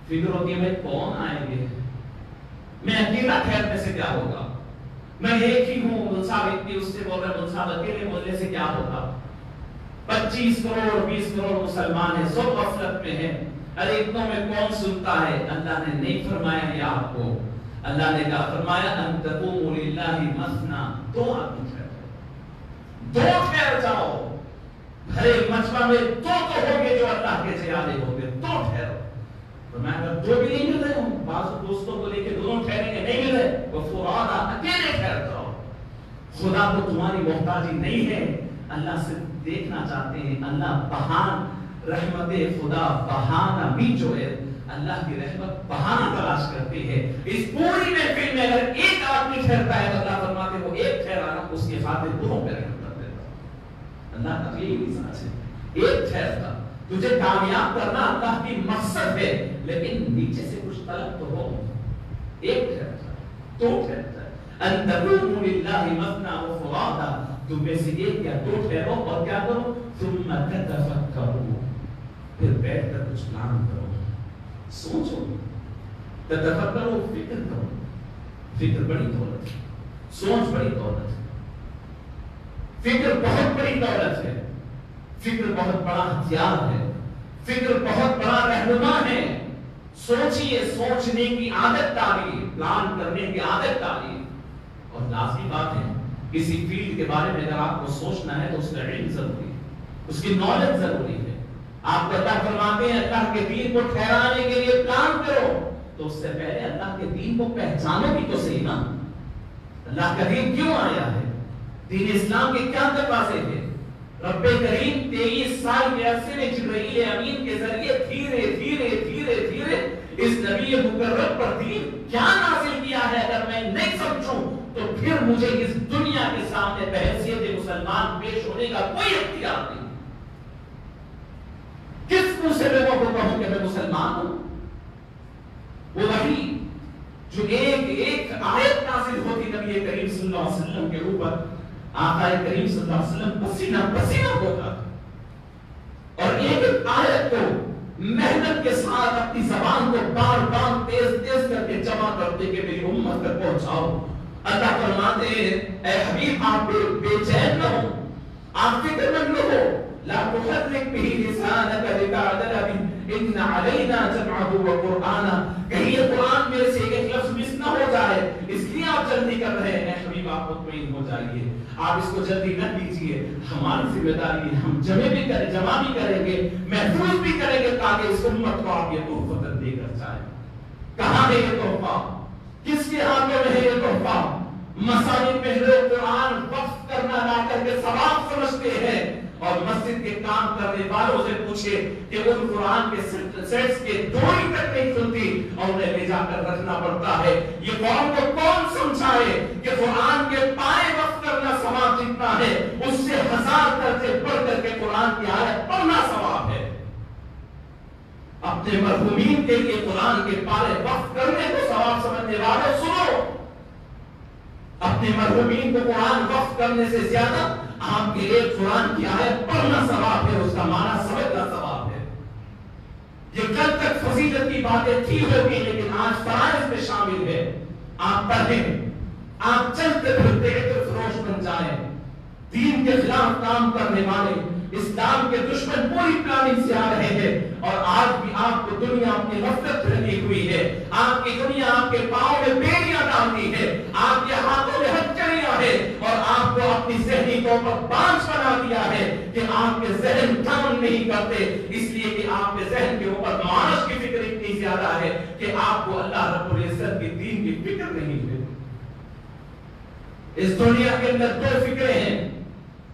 فکر ہوتی ہے میں کون آئیں گے، میں اکیلا ٹھہرنے سے کیا ہوگا، میں ایک ہی ہوں، منصاب اتنی اس سے بول رہے ہیں، منصاب اکیلے بولنے سے کیا ہوگا؟ 25 کروڑ 20 کروڑ مسلمان ہیں، سب غفلت میں ہیں، ارے اتنوں میں کون سنتا ہے؟ اللہ نے نہیں فرمایا یہ آپ کو، اللہ نے کہا فرمایا ان تقوموا للہ مثنا، دو آدمی ٹھہر جاؤ، بھرے مجمع میں دو ہوگے جو اللہ کے زیادے ہوگے، دو ٹھہرو۔ میں اگر دو بھی نہیں مل رہے ہوں، بعض دوستوں کو لے کے دونوں ٹھہریں گے، نہیں مل رہے، وہ فرادا اکیلے ٹھہر جاؤ۔ خدا کو تمہاری محتاجی نہیں ہے، اللہ سے دیکھنا چاہتے ہیں، اللہ بہان رحمت خدا بہانہ بھی جو ہے، اللہ کی رحمت بہانہ تلاش کرتی ہے۔ اس پوری محفل میں اگر ایک آدمی ٹھہرتا ہے تو اللہ فرماتے وہ ایک ٹھہرانا اس کے خاطر دونوں پہ رحمت کر دیتا ہے۔ اللہ کا یہی مزاج ہے، ایک ٹھہرتا، تجھے کامیاب کرنا اللہ کی مقصد ہے، لیکن نیچے سے کچھ طلب تو ہو، ایک ٹھہرتا، دو ٹھہرتا ہے۔ ان تقوموا للہ مثنا وفرادا، تم میں سے ایک یا دو ٹھہرو اور کیا کرو؟ ثم تتفکروا، پھر بیٹھ کر کچھ پلان کرو، سوچو، تتفکروا، فکر کرو۔ فکر بڑی دولت ہے، سوچ بڑی دولت ہے، فکر بہت بڑی دولت ہے، فکر بہت بڑا ہتھیار ہے، فکر بہت بڑا رہنما ہے۔ سوچئے، سوچنے کی عادت ڈالیے، پلان کرنے کی عادت ڈالیے۔ اور لازمی بات ہے، کسی فیلڈ کے بارے میں اگر آپ کو سوچنا ہے تو اس کا علم ضروری ہے، اس کی نالج ضروری ہے۔ آپ کو اللہ فرماتے ہیں اللہ کے دین کو ٹھہرانے کے لیے پلان کرو، تو اس سے پہلے اللہ کے دین کو پہچانو بھی تو صحیح نا۔ اللہ کا دین کیوں آیا ہے؟ دین اسلام کے کیا تقاضے ہیں؟ رب کریم 23 سال کے عرصے میں جبرائیل امین کے ذریعے دھیرے دھیرے دھیرے دھیرے اس نبی مکرم پر دین کیا نازل کیا ہے، اگر میں نہیں سمجھوں تو پھر مجھے اس دنیا کے سامنے بحیثیت مسلمان پیش ہونے کا کوئی اختیار نہیں۔ کس منہ سے لوگوں کو کہوں کہ میں مسلمان ہوں؟ وہ وحی جو ایک ایک آیت نازل ہوتی نبی کریم صلی اللہ علیہ وسلم کے اوپر، آقا کریم صلی اللہ علیہ وسلم پسینہ پسینہ ہوتا اور ایک ایک آیت کو محنت کے ساتھ اپنی زبان کو بار بار تیز تیز کر کے جمع کرتے کہ میری امت تک پہنچاؤ۔ اللہ فرماتے ہیں اے حبیب آپ بے چین نہ ہو، آپ فکر مند نہ ہو، لا تحرک به لسانك لتعجل به ان علينا جمعه وقرآنا، کہیں یہ قرآن میرے سے ایک لفظ مس نہ ہو جائے، اس لیے آپ جلدی کر رہے ہیں۔ حبیب آپ مطمئن ہو جائیے، آپ اس کو جلدی نہ کیجیے، ہماری ذمہ داری ہے، ہم جمع بھی کریں گے، محفوظ بھی کریں گے تاکہ اس امت کو آپ یہ تحفہ دے کر جائیں۔ کہاں ہے یہ تحفہ؟ کس کے ہاتھوں میں ہے یہ تحفہ؟ مساجد میں لوگ قرآن وقف کرنا لا کر کے ثواب سمجھتے ہیں، اور مسجد کے کام کرنے والوں سے پوچھے کہ ان قرآن کے سیٹس کے دوری تک نہیں سنتی اور انہیں لے جا کر رکھنا پڑتا ہے۔ یہ قوم کو کون سمجھائے کہ قرآن کے پائے وقف کرنا ثواب جتنا ہے، اس سے 1000 درجے بڑھ کر کے قرآن کی آیت پڑھنا ثواب ہے۔ اپنے مرحومین کے لیے قرآن کے پارے وقف کرنے کو ثواب سمجھنے والوں سنو، اپنے مرحومین کو قرآن وقف کرنے سے زیادہ آپ کے لیے قرآن کی آیت پڑھنا ثواب ہے، اس کا معنی سمجھنا ثواب ہے۔ یہ کل تک فضیلت کی باتیں تھی ہوگی، لیکن آج فرائض میں شامل ہے۔ آپ پڑھیں، آپ چلتے پھرتے عطر فروش بن جائیں۔ دین کے خلاف کام کرنے والے، اسلام کے دشمن پوری پلاننگ سے آ رہے ہیں، اور آج بھی آپ کو دنیا اپنی غفلت لگی ہوئی ہے۔ آپ کی دنیا آپ کے پاؤں میں بیڑیاں ڈالتی ہے، آپ کے ہاتھوں میں ہتھکڑیاں ہے، اور آپ کو اپنی ذہنی طور پر بانجھ بنا دیا ہے کہ آپ کے ذہن کام نہیں کرتے، اس لیے کہ آپ کے ذہن کے اوپر معاش کی فکر اتنی زیادہ ہے کہ آپ کو اللہ رب العزت کی دین کی فکر نہیں ہے۔ اس دنیا کے اندر دو فکریں ہیں،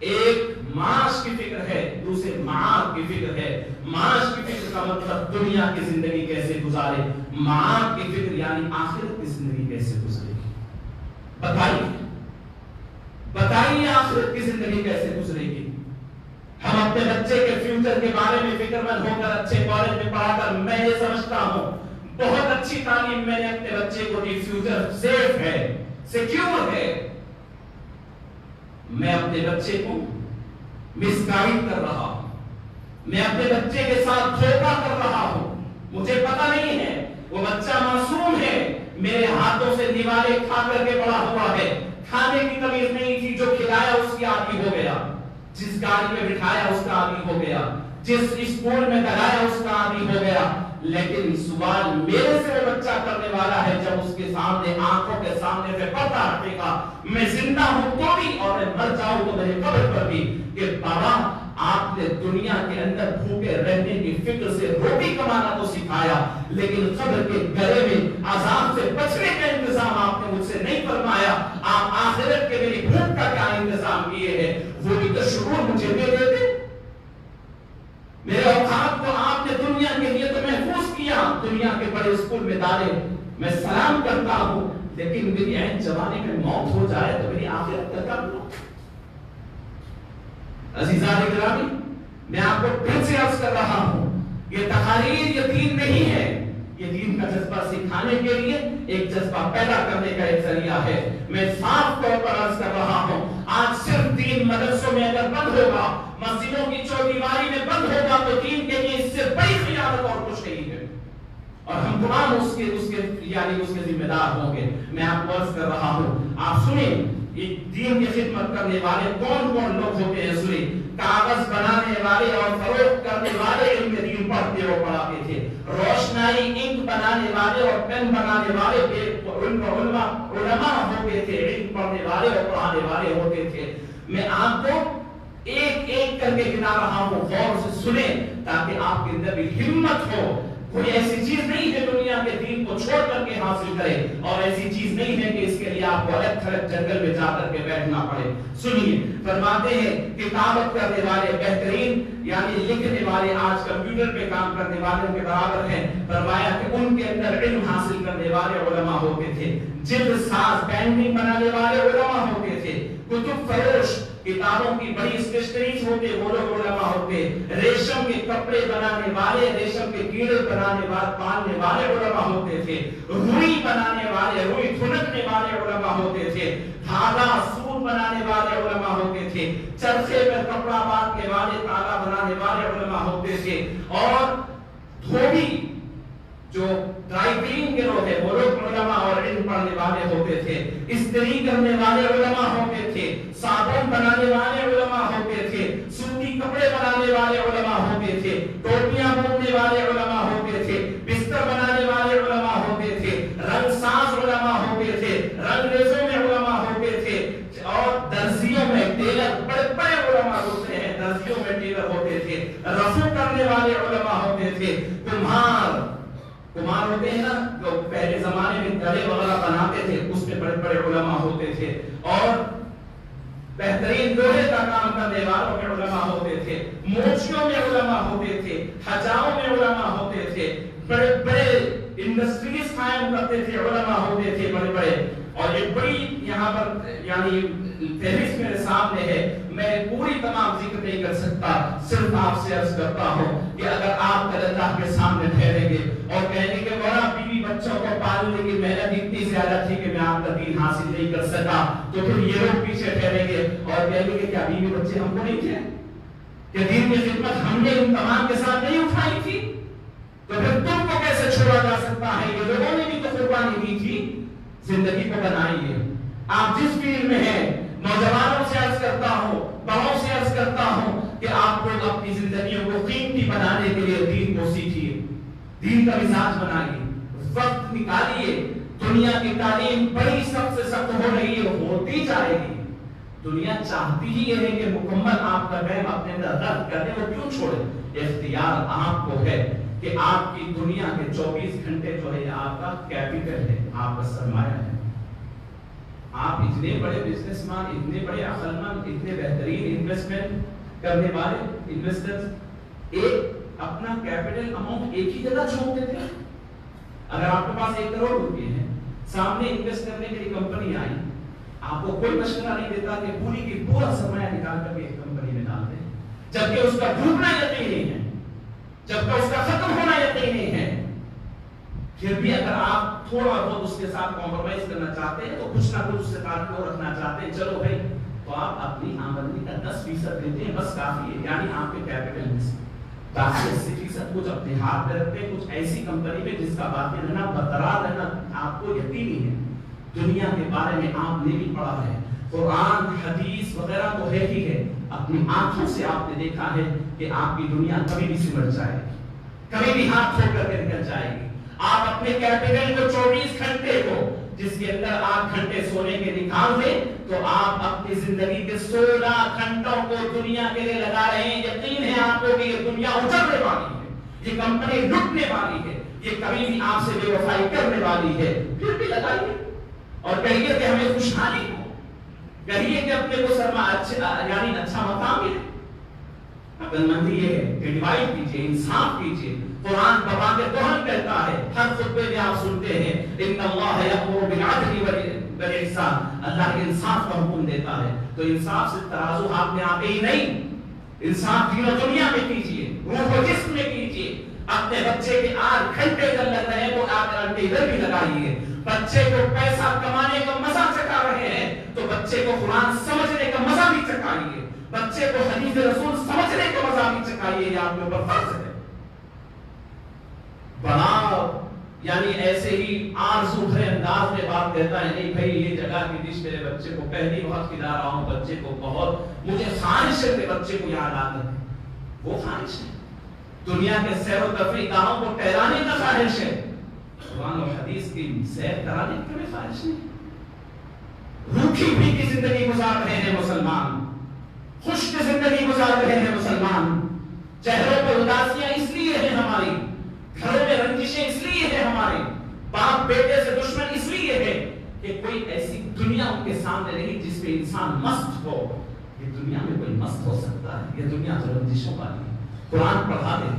ایک معاش کی فکر ہے، دوسرے معاد کی فکر ہے۔ معاش کی فکر کا مطلب دنیا کی زندگی کیسے گزارے، معاد کی فکر یعنی آخرت کی زندگی کیسے گزرے گی۔ بتائیے آخرت کی زندگی کیسے گزرے گی؟ ہم اپنے بچے کے فیوچر کے بارے میں فکر مند ہو کر اچھے کالج میں پڑھا کر میں یہ سمجھتا ہوں بہت اچھی تعلیم میں نے اپنے بچے کو دی، فیوچر سیف ہے، سیکیور ہے۔ میں اپنے بچے کو مس گائیڈ کر رہا ہوں، میں اپنے بچے کے ساتھ دھوکہ کر رہا ہوں، مجھے پتہ نہیں ہے وہ بچہ معصوم ہے، میرے ہاتھوں سے دیواریں کھا کر کے بڑا ہوا ہے، کھانے کی تمیز نہیں تھی، جو کھلایا اس کی عادی ہو گیا، جس گاڑی میں بٹھایا اس کا عادی ہو گیا، جس اسکول میں کرایا اس کا عادی ہو گیا. لیکن سوال میرے سے وہ بچہ کرنے والا ہے جب اس کے سامنے آنکھوں کے سامنے سے پردہ ہٹے گا، میں زندہ ہوں تو بھی اور میں مر جاؤں تو میرے قبر پر بھی، کہ بابا آپ نے دنیا کے اندر بھوکے رہنے کی فکر سے روٹی کمانا تو سکھایا، لیکن قبر کے گلے میں عذاب سے بچنے کا انتظام آپ نے مجھ سے نہیں فرمایا. آپ آخرت کے میری بھوک کا کیا انتظام کیے ہیں، وہ بھی تو شعور مجھے دے دیتے. میرے اوقات کو آپ نے دنیا کے لیے تو محفوظ کیا، دنیا کے بڑے اسکول میں ڈالے، میں سلام کرتا ہوں، لیکن میری عین جوانی میں موت ہو جائے تو میری آخرت کا کیا ہو؟ عزیزان گرامی، میں آپ کو پھر سے عرض کر رہا ہوں، یہ تقاریر یہ دین نہیں ہے، یہ دین کا جذبہ سکھانے کے لیے ایک جذبہ پیدا کرنے کا ایک ذریعہ ہے. میں صاف طور پر عرض کر رہا ہوں، آج صرف دین مدرسوں میں اگر بند ہوگا، مسجدوں کی چودیواری میں بند ہوگا تو دین کے لیے اس سے بڑی خیانت اور کچھ نہیں ہے، اور ہم تمام اس کے ذمہ دار ہوں گے. میں آپ کو عرض کر رہا ہوں، آپ سنیں دین کی خدمت کرنے والے کون کون لوگ ہوتے ہیں. سنیں، کاغذ بنانے والے اور فروخت کرنے والے علم دین پڑھتے اور پڑھاتے تھے. روشنائی انک بنانے والے اور پین بنانے والے علماء ہوتے تھے، علم پڑھنے والے اور پڑھانے والے ہوتے تھے. میں آپ کو ایک ایک کر کے گنا رہا ہوں، غور سے سنیں تاکہ آپ کے اندر بھی ہمت ہو. کوئی ایسی چیز نہیں ہے دنیا کے دین کو چھوڑ کر کے حاصل کرے، اور ایسی چیز نہیں ہے کہ اس کے لیے آپ کو الگ تھلگ جنگل میں جا کر کے بیٹھنا پڑے. سنیے، فرماتے ہیں کتابت کرنے والے بہترین یعنی لکھنے والے آج کمپیوٹر پہ کام کرنے والوں کے برابر ہیں. فرمایا کہ ان کے اندر علم حاصل کرنے والے علماء ہوتے تھے، جلد ساز پینٹنگ بنانے والے علماء ہوتے تھے، کتب فروش کتابوں کی بڑی اسٹیشنریز ہوتے وہ لوگ علماء ہوتے، ریشم کے کپڑے بنانے والے، ریشم کے کیڑے بنانے والے پالنے والے علماء ہوتے تھے، روئی بنانے والے، روئی تھنکنے والے علماء ہوتے تھے، دھاگا سوت بنانے والے علماء ہوتے تھے، چرخے پر کپڑا باندھنے والے، تالا بنانے والے علماء ہوتے تھے، اور دھوبی جو ڈرائی کلین کے لوگ ہیں وہ لوگ علماء اور علم پڑھنے والے ہوتے تھے، استری کرنے والے علماء ہوتے تھے، صابن بنانے والے علماء ہوتے تھے، سوتی کپڑے بنانے والے علماء ہوتے تھے، ٹوپیاں بننے والے علماء ہوتے تھے، بستر بنانے والے علماء ہوتے تھے، رنگ ساز علماء ہوتے تھے، رنگ ریزوں میں علماء ہوتے تھے، اور درزیوں میں ٹیلر بڑے بڑے علماء ہوتے ہیں، درزیوں میں ٹیلر ہوتے تھے، رفو کرنے والے علماء ہوتے تھے، کمہار ہوتے ہیں نا جو پہلے زمانے میں گڑے وغیرہ بناتے تھے، اس میں بڑے بڑے علماء ہوتے تھے، اور بہترین لوہے کا کام کرنے والوں میں علماء ہوتے تھے، موچیوں میں علماء ہوتے تھے، حجاؤں میں علماء ہوتے تھے، بڑے بڑے انڈسٹریز قائم کرتے تھے علماء ہوتے تھے بڑے بڑے. اور ایک بڑی یہاں پر یعنی فہرست میرے سامنے ہے، میں پوری تمام ذکر نہیں کر سکتا، صرف آپ سے عرض کرتا ہوں کہ اگر آپ اللہ کے سامنے ٹھہریں گے اور کہیں گے کہ مولا بیوی بچوں کو پالنے کی محنت اتنی زیادہ تھی کہ میں آپ کا دین حاصل نہیں کر سکا، تو پھر یہ لوگ پیچھے ٹھہریں گے اور کہیں گے کہ کیا بیوی بچے ہم کو نہیں تھے، کہ دین کی خدمت ہم نے ان تمام کے ساتھ نہیں اٹھائی تھی، تو پھر تم کو کیسے چھوڑا جا سکتا ہے؟ یہ لوگوں نے بھی تو قربانی دی تھی، زندگی کو بنائیے. آپ جس فیلڈ میں ہیں، نوجوانوں سے عرض کرتا ہوں، بڑوں سے عرض کرتا ہوں کہ آپ لوگ اپنی زندگیوں کو قیمتی بنانے کے لیے دین کو سیکھیے، دین کا مزاج بنائیے، وقت نکالیے. دنیا کی تعلیم بڑی سخت سے سخت ہو رہی ہے، ہوتی جائے گی. دنیا چاہتی ہی یہ ہے کہ مکمل آپ کا علم اپنے اندر رکھ کر دے، وہ کیوں چھوڑے؟ اختیار آپ کو ہے کہ آپ کی دنیا کے 24 گھنٹے جو ہے آپ کا کیپیٹل ہے، آپ کا سرمایہ ہے. آپ اتنے بڑے بزنس مین، اتنے بڑے عقل مند، اتنے بہترین انویسٹمنٹ کرنے والے انویسٹرز ایک اپنا کیپٹل اماؤنٹ ایک ہی جگہ چھوڑ دیتے ہیں. اگر آپ کے پاس 1 کروڑ روپے ہیں، سامنے انویسٹ کرنے کے لیے کمپنی آئی، آپ کو کوئی مشورہ نہیں دیتا کہ پوری کی پورا سرمایہ نکال کر کے ایک کمپنی میں ڈال دیں، جبکہ اس کا ڈوبنا یقین نہیں ہے، جبکہ اس کا ختم ہونا یقین نہیں ہے. پھر بھی اگر آپ تھوڑا بہت اس کے ساتھ کمپرومائز کرنا چاہتے ہیں تو کچھ نہ کچھ اس سے تعلق رکھنا چاہتے ہیں، چلو بھائی تو آپ اپنی آمدنی کا 10% دیتے ہیں، بس کافی ہے. یعنی آپ کے کیپٹل میں سے 80% کچھ اپنے ہاتھ میں رکھتے ہیں، کچھ ایسی کمپنی میں جس کا باقی رہنا برقرار رہنا آپ کو یقینی ہے. دنیا کے بارے میں آپ نے بھی پڑھا ہے، قرآن حدیث وغیرہ تو ہے ہی ہے، اپنی آنکھوں سے آپ نے دیکھا ہے کہ آپ کی دنیا کبھی بھی سمٹ جائے گی، کبھی بھی ہاتھ چھوڑ کر کے نکل جائے گی۔ آپ اپنے کیپٹل کو 24 گھنٹے کو جس کے اندر 8 گھنٹے سونے کے نکال دیں تو آپ اپنی زندگی کے 16 گھنٹوں کو دنیا کے لیے لگا رہے ہیں۔ یقین ہے آپ کو کہ یہ دنیا اجڑنے والی ہے، یہ کمپنی لٹنے والی ہے، یہ کبھی بھی آپ سے بے وفائی کرنے والی ہے، پھر بھی لگائیے اور کہیے کہ ہمیں خوشحالی ہو، کہیے کہ اپنے کو یعنی اچھا مقام ملے۔ عقل مندی یہ ہے کہ ڈیوائڈ کیجیے، انصاف کیجیے۔ قرآن بابا کے توہن کہتا ہے، ہر خطبے میں آپ سنتے ہیں ان اللہ یأمر بالعدل والاحسان، اللہ انصاف کا حکم دیتا ہے۔ تو انصاف صرف ترازو ہاتھ میں آتے ہی نہیں، انصاف دین و دنیا میں کیجیے، روح و جسم میں کیجیے۔ اپنے بچے کے 8 گھنٹے ادھر لگ رہے ہیں وہ 8 گھنٹے ادھر بھی لگائیے۔ بچے کو پیسہ کمانے کا مزہ چکھا رہے ہیں تو بچے کو قرآن سمجھنے کا مزہ بھی چکھائیے، بچے کو حدیث رسول سمجھنے کا مزہ بھی چکھائیے۔ یہ آپ کے اوپر فرض ہے۔ بڑا یعنی ایسے ہی آرزو بھرے انداز میں بات کہتا ہے، نہیں بھائی یہ جگہ کی ڈش میرے بچے کو پہلی وقت کھلا رہا ہوں، بچے کو بہت مجھے خواہش ہے کہ بچے کو یاد آتا ہے۔ وہ خواہش ہے دنیا کے سیر و تفریح گاہوں کو ٹہرانے کا خواہش ہے، قرآن و حدیث کی سیر کرانے کی کوئی خواہش نہیں۔ روکھی ہوئی کی زندگی گزار رہے ہیں مسلمان، خشک زندگی گزار رہے ہیں مسلمان، چہروں پر اداسیاں اس لیے ہیں ہماری، گھروں میں رنجشیں اس لیے ہیں ہمارے، باپ بیٹے سے دشمن اس لیے ہے کہ کوئی ایسی دنیا ان کے سامنے نہیں جس میں انسان مست ہو۔ یہ دنیا میں کوئی مست ہو سکتا ہے؟ یہ دنیا تو رنجشوں والی ہے۔ قرآن پڑھا دے،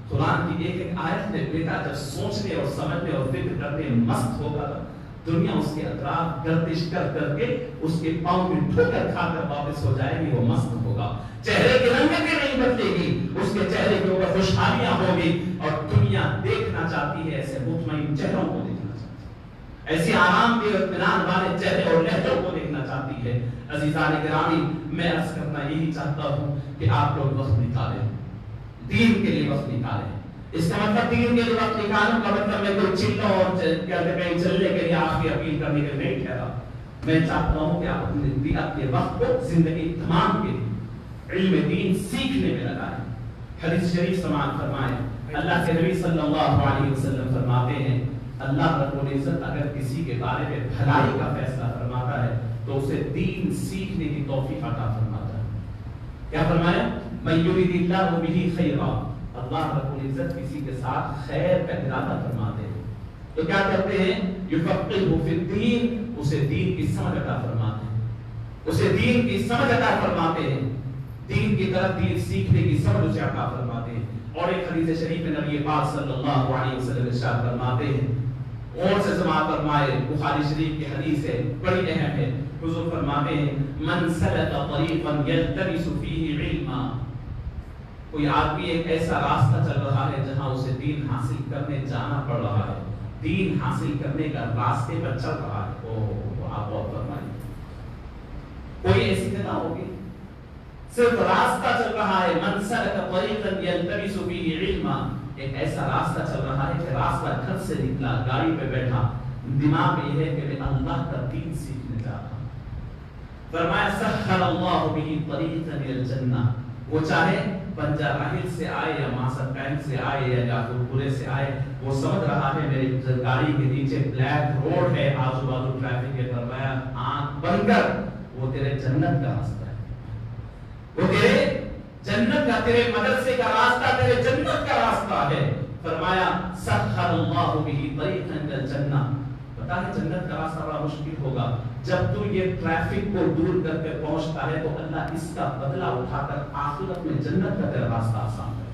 قرآن کی ایک ایک آیت میں بیٹا جب سوچنے اور سمجھنے اور فکر کرنے مست ہوگا، دنیا اس کے اطراف گردش کر کر کے اس کے پاؤں میں ٹھوکر کھا کر واپس ہو جائے گی، وہ مست ہوگا۔ چہرے کی رنگتیں نہیں بدلے گی، اس کے چہرے کے اوپر خوشحالیاں ہوگی، اور دنیا دیکھنا چاہتی ہے ایسے مطمئن چہروں کو دیکھنا چاہتی ہے، ایسی آرام کے اطمینان والے چہرے اور لہجوں کو دیکھنا چاہتی ہے۔ عزیزان گرامی، میں عرض کرنا یہی چاہتا ہوں کہ آپ لوگ وقت نکالیں، دین کے لیے وقت نکالیں۔ اس کا مطلب دین کے لیے وقت نکالوں کا مطلب میں کوئی چلوں اور کہیں چلنے کے لیے آپ کی اپیل کرنے کے نہیں ٹھہرا۔ میں چاہتا ہوں کہ آپ اپنے وقت کو زندگی تمام کے لیے علم دین سیکھنے میں لگائیں۔ حدیث شریف سماعت فرمائیں، اللہ کے نبی صلی اللہ علیہ وسلم فرماتے ہیں، اللہ رب العزت اگر کسی کے بارے میں بھلائی کا فیصلہ فرماتا ہے تو اسے دین سیکھنے کی توفیق عطا فرماتا ہے۔ کیا فرمایا؟ من یرید اللہ بہ خیرا، اللہ رب العزت کسی کے ساتھ خیر کا ارادہ فرماتے ہیں تو کیا کرتے ہیں؟ یفقہہ فی الدین، اسے دین کی سمجھ عطا فرماتے ہیں، اسے دین کی سمجھ عطا فرماتے ہیں، دین کی طرف دین سیکھنے کی سمجھ اسے عطا فرماتے ہیں۔ اور ایک حدیث شریف میں نبی پاک صلی اللہ علیہ وسلم ارشاد فرماتے ہیں، اور سے سماعت فرمائے، بخاری شریف کی حدیث ہے، بڑی اہم ہے۔ حضور فرماتے ہیں، من سلک طریقا یلتمس فیہ علما، کوئی آدمی ایک ایسا راستہ چل رہا ہے جہاں اسے دین حاصل کرنے جانا پڑ رہا ہے، دین حاصل کرنے کا راستے پر چل رہا ہے، آپ غور فرمائیں، کوئی ایسی جگہ ہوگی صرف راستہ چل رہا ہے، من سلک طریقا یلتمس فیہ علما، ایک ایسا راستہ چل رہا ہے کہ راستہ گھر سے نکلا، گاڑی پہ بیٹھا، دماغ میں یہ ہے کہ میں اللہ کا دین سیکھنے جا رہا ہوں۔ فرمایا سخر اللہ بہ طریقا الی الجنہ، وہ چاہے بنجا راہل سے آئے یا ماسر پینٹ سے آئے یا جعفر پورے سے آئے، وہ سمجھ رہا ہے میری گاڑی کے نیچے بلیک روڈ ہے، آجو بازو ٹریفک ہے، فرمایا آنکھ بند کر، وہ تیرے جنت کا راستہ ہے، وہ تیرے جنت کا، تیرے مدرسے کا راستہ، تیرے جنت کا راستہ ہے۔ فرمایا سخر اللہ بہ طریقا الی الجنہ، پتہ ہے جنت کا راستہ بڑا مشکل ہوگا، جب تو یہ ٹریفک کو دور کر کے پہنچتا ہے تو اللہ اس کا بدلہ اٹھا کر آخرت میں جنت کا تیرا راستہ آسان ہے۔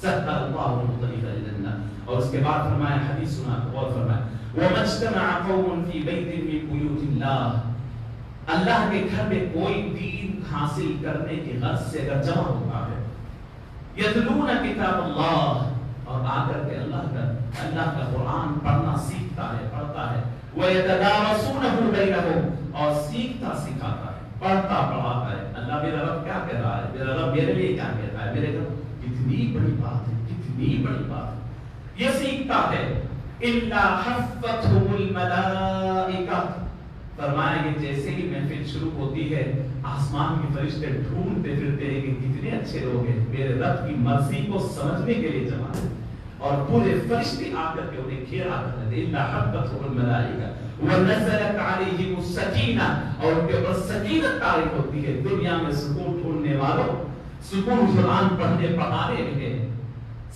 سخر اللہ بہ طریقا الی الجنہ، اور اس کے بعد فرمایا، حدیث سنا اور فرمایا وَمَا اجْتَمَعَ قَوْمٌ فِي بَيْتٍ مِّن بُيُوتِ اللَّهِ، اللہ کے گھر میں کوئی دین حاصل کرنے کی غرض سے اگر جمع ہوتا ہے، یتلون کتاب اللہ، اور آ کر کے اللہ کا قرآن پڑھنا سیکھتا ہے، پڑھتا ہے، وَيَتَدَارَسُونَهُ بَيْنَهُمْ، اور سیکھتا سکھاتا ہے، پڑھتا پڑھاتا ہے، اللہ میرا رب کیا کہہ رہا ہے، میرا رب میرے لیے کیا کہتا ہے، میرے رب کتنی بڑی بات ہے، کتنی بڑی بات ہے، یہ سیکھتا ہے، الا حفتهم الملائکہ، فرمایا کہ جیسے ہی محفل شروع ہوتی ہے آسمان کے فرشتے ڈھونڈتے پھرتے ہیں کہ کتنے اچھے لوگ ہیں میرے رب کی مرضی کو سمجھنے کے لیے جمع ہیں، اور پورے فرشتے آ کر کے انہیں گھیرا کرتے ہیں، الا حفتهم الملائکہ ونزلت علیہم السکینہ، اور ان کے اوپر سکینت طاری ہوتی ہے۔ دنیا میں سکون ڈھونڈنے والوں، سکون قرآن پڑھنے پڑھانے میں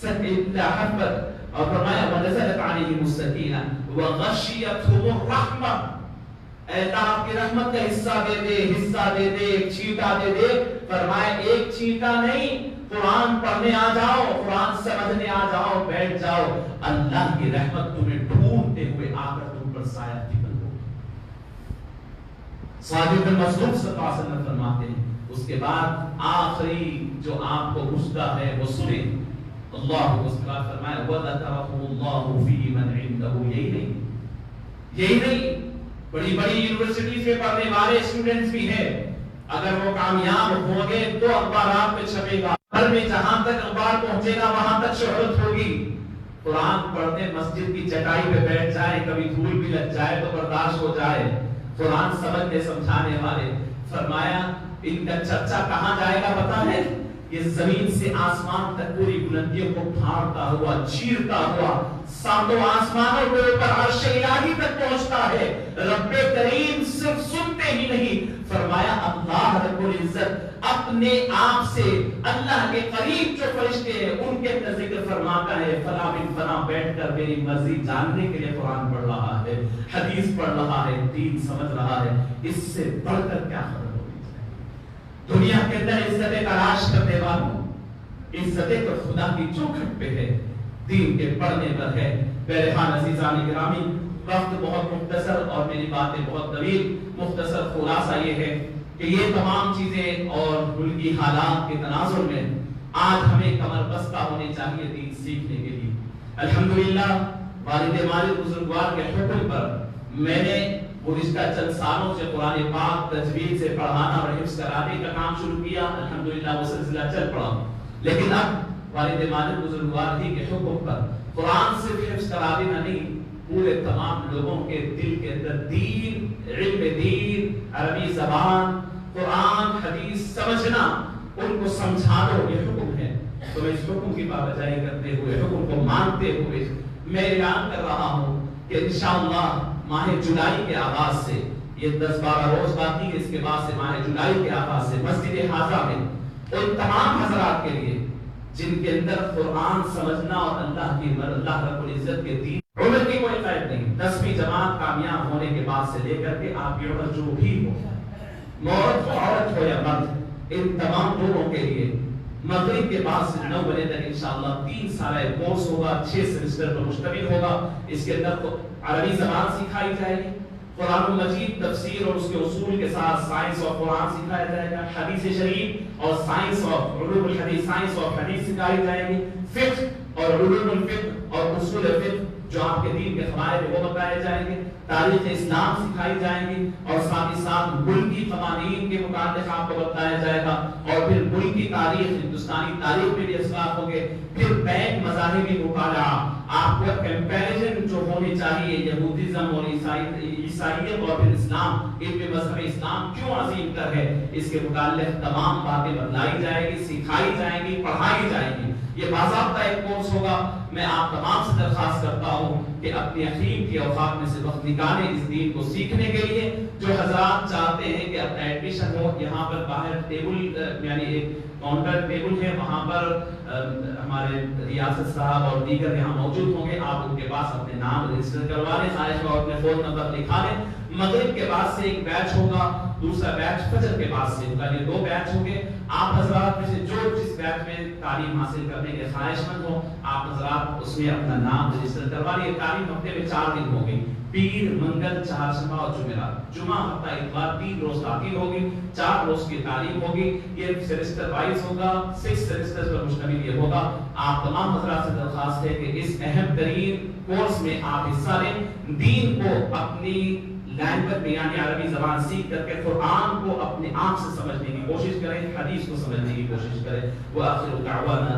الا حفت، اور فرمایا ونزلت علیہم السکینہ وغشیتہم الرحمہ، اے اللہ آپ کی رحمت کا حصہ دے دے، حصہ دے دے، ایک چھینٹا دے دے۔ فرمایا ایک چھینٹا نہیں، قرآن پڑھنے آ جاؤ، قرآن سمجھنے آ جاؤ، بیٹھ جاؤ، اللہ کی رحمت تمہیں ڈھونڈتے ہوئے آ کر تم پر سایہ پھیل ہوگی۔ صادق المصدوق صلی اللہ علیہ وسلم فرماتے ہیں اس کے بعد آخری جو آپ کو گزشتہ ہے وہ سنیں، اللہ اس کے بعد فرمایا وَذَكَرَهُ اللَّهُ فِي مَنْ عِنْدَهُ، یہی نہیں بڑی بڑی یونیورسٹی سے پڑھنے والے اسٹوڈنٹس بھی ہیں، اگر وہ کامیاب ہوں گے تو اخبارات میں چھپے گا، ہر میں جہاں تک اخبار پہنچے گا وہاں تک شہرت ہوگی۔ قرآن پڑھنے مسجد کی چٹائی پہ بیٹھ جائے، کبھی دھول بھی لگ جائے تو برداشت ہو جائے، قرآن سمجھنے سمجھانے والے، فرمایا ان کا چرچا کہاں جائے گا پتہ ہے؟ یہ زمین سے آسمان تک پوری بلندیوں کو پھاڑتا ہوا، چیرتا ہوا، ساتوں آسمانوں کے اوپر عرش الہی تک پہنچتا ہے۔ رب کریم صرف سنتے ہی نہیں، فرمایا اللہ رب العزت اپنے آپ سے اللہ کے قریب جو فرشتے ہیں ان کے اندر ذکر فرماتا ہے، فلاں بن فلاں بیٹھ کر میری مرضی جاننے کے لیے قرآن پڑھ رہا ہے، حدیث پڑھ رہا ہے، دین سمجھ رہا ہے۔ اس سے بڑھ کر کیا خبر ہوگی؟ دنیا کے اندر عزتیں تلاش کرنے والوں، عزتیں تو خدا کی چوکھٹ پہ ہے، دین کے پڑھنے پر ہے۔ بہرحال عزیزان گرامی، وقت بہت مختصر اور میری باتیں بہت طویل، مختصر خلاصہ یہ ہے کہ یہ تمام چیزیں اور ملکی حالات کے تناظر میں آج ہمیں کمر بستہ ہونے چاہیے دین سیکھنے کے لیے۔ الحمدللہ والد مالک بزرگوار کے حکم پر میں نے گزشتہ چند سالوں سے قرآن پاک تجوید سے پڑھانا اور حفظ کرانے کا کام شروع کیا، الحمدللہ وہ سلسلہ چل پڑا، لیکن اب والد مالک بزرگوار ہی کے حکم پر قرآن صرف حفظ کرا دینا نہیں، پورے تمام لوگوں کے دل کے اندر دین، علم دین، عربی زبان، قرآن حدیث سمجھنا، ان کو سمجھا دو، یہ حکم ہے۔ تو میں اس حکم کی پابندی کرتے ہوئے، حکم کو مانتے ہوئے میں اعلان کر رہا ہوں کہ انشاءاللہ ماہ جولائی کے آغاز سے، یہ 10-12 روز باقی ہے، اس کے بعد سے ماہ جولائی کے آغاز سے مسجد حاضرہ میں ان تمام حضرات کے لیے جن کے اندر قرآن سمجھنا اور اللہ رب العزت کے دین، عمر کی کوئی قید نہیں، 10ویں جماعت کامیاب ہونے کے بعد سے لے کر کے آپ کی عمر جو بھی ہو، مرد ہو، عورت ہو یا مرد، ان تمام لوگوں کے لیے مغرب کے بعد سے 9 بجے تک انشاءاللہ 3 سالہ کورس ہوگا، 6 سیمسٹر پر مشتمل ہوگا۔ اس کے اندر عربی زبان سکھائی جائے گی، قرآن مجید تفسیر اور اس کے اصول کے ساتھ سائنس اور قرآن سکھایا جائے گا، حدیث شریف اور سائنس اور علوم الحدیث، سائنس اور حدیث سکھائی جائے گی، فقہ اور علوم الفقہ اور اصول فقہ جو آپ کے دین کے قواعد ہیں وہ بتائے جائیں گے، تاریخ اسلام سکھائی جائیں گی، اور ساتھ ہی ساتھ ملکی قوانین کے متعلق آپ کو بتایا جائے گا، اور پھر ملکی تاریخ، ہندوستانی تاریخ میں بھی اسلاف ہوں گے، پھر بین مذاہبی مطالعہ، آپ کو کمپیریزن جو ہونی چاہیے یہودیزم اور عیسائیت اور پھر اسلام، ان میں مذہب اسلام کیوں عظیم تر ہے، اس کے متعلق تمام باتیں بتلائی جائے گی، سکھائی جائیں گی، پڑھائی جائیں گی۔ یہ باضابطہ ایک کورس ہوگا۔ میں آپ تمام سے درخواست کرتا ہوں کہ اپنی اخیر کی اوقات میں سے وقت نکالیں اس دین کو سیکھنے کے لیے۔ جو حضرات چاہتے ہیں کہ اپنا ایڈمیشن ہو، یہاں پر باہر ٹیبل یعنی ایک کاؤنٹر ٹیبل ہے، وہاں پر ہمارے ریاست صاحب اور دیگر یہاں موجود ہوں گے، آپ ان کے پاس اپنے نام رجسٹر کروا لیں، خواہش اور اپنے فون نمبر لکھا لیں۔ مغرب کے بعد سے ایک بیچ ہوگا، دوسرا بیچ فجر کے بعد سے ہوگا، یہ 2 بیچ ہوں گے۔ آپ حضرات میں سے جو جس بیچ میں تعلیم حاصل کرنے کے خواہش مند ہو، آپ حضرات اس میں اپنا نام رجسٹر کروا لیں۔ تعلیم ہفتے میں 4 دن ہوگی، پیر، منگل، چہارشنبہ اور جمعرات، جمعہ ہفتہ اتوار 3 روز تعطیل ہوگی، 4 روز کی تعلیم ہوگی۔ یہ سیمسٹر وائز ہوگا، 6 سیمسٹر پر مشتمل یہ ہوگا۔ آپ تمام حضرات سے درخواست ہے کہ اس اہم ترین کورس میں آپ حصہ لیں، دین کو اپنی لینگویج میں یعنی عربی زبان سیکھ کر کے قرآن کو اپنے آپ سے سمجھنے کی کوشش کریں، حدیث کو سمجھنے کی کوشش کریں۔ وآخر دعوانا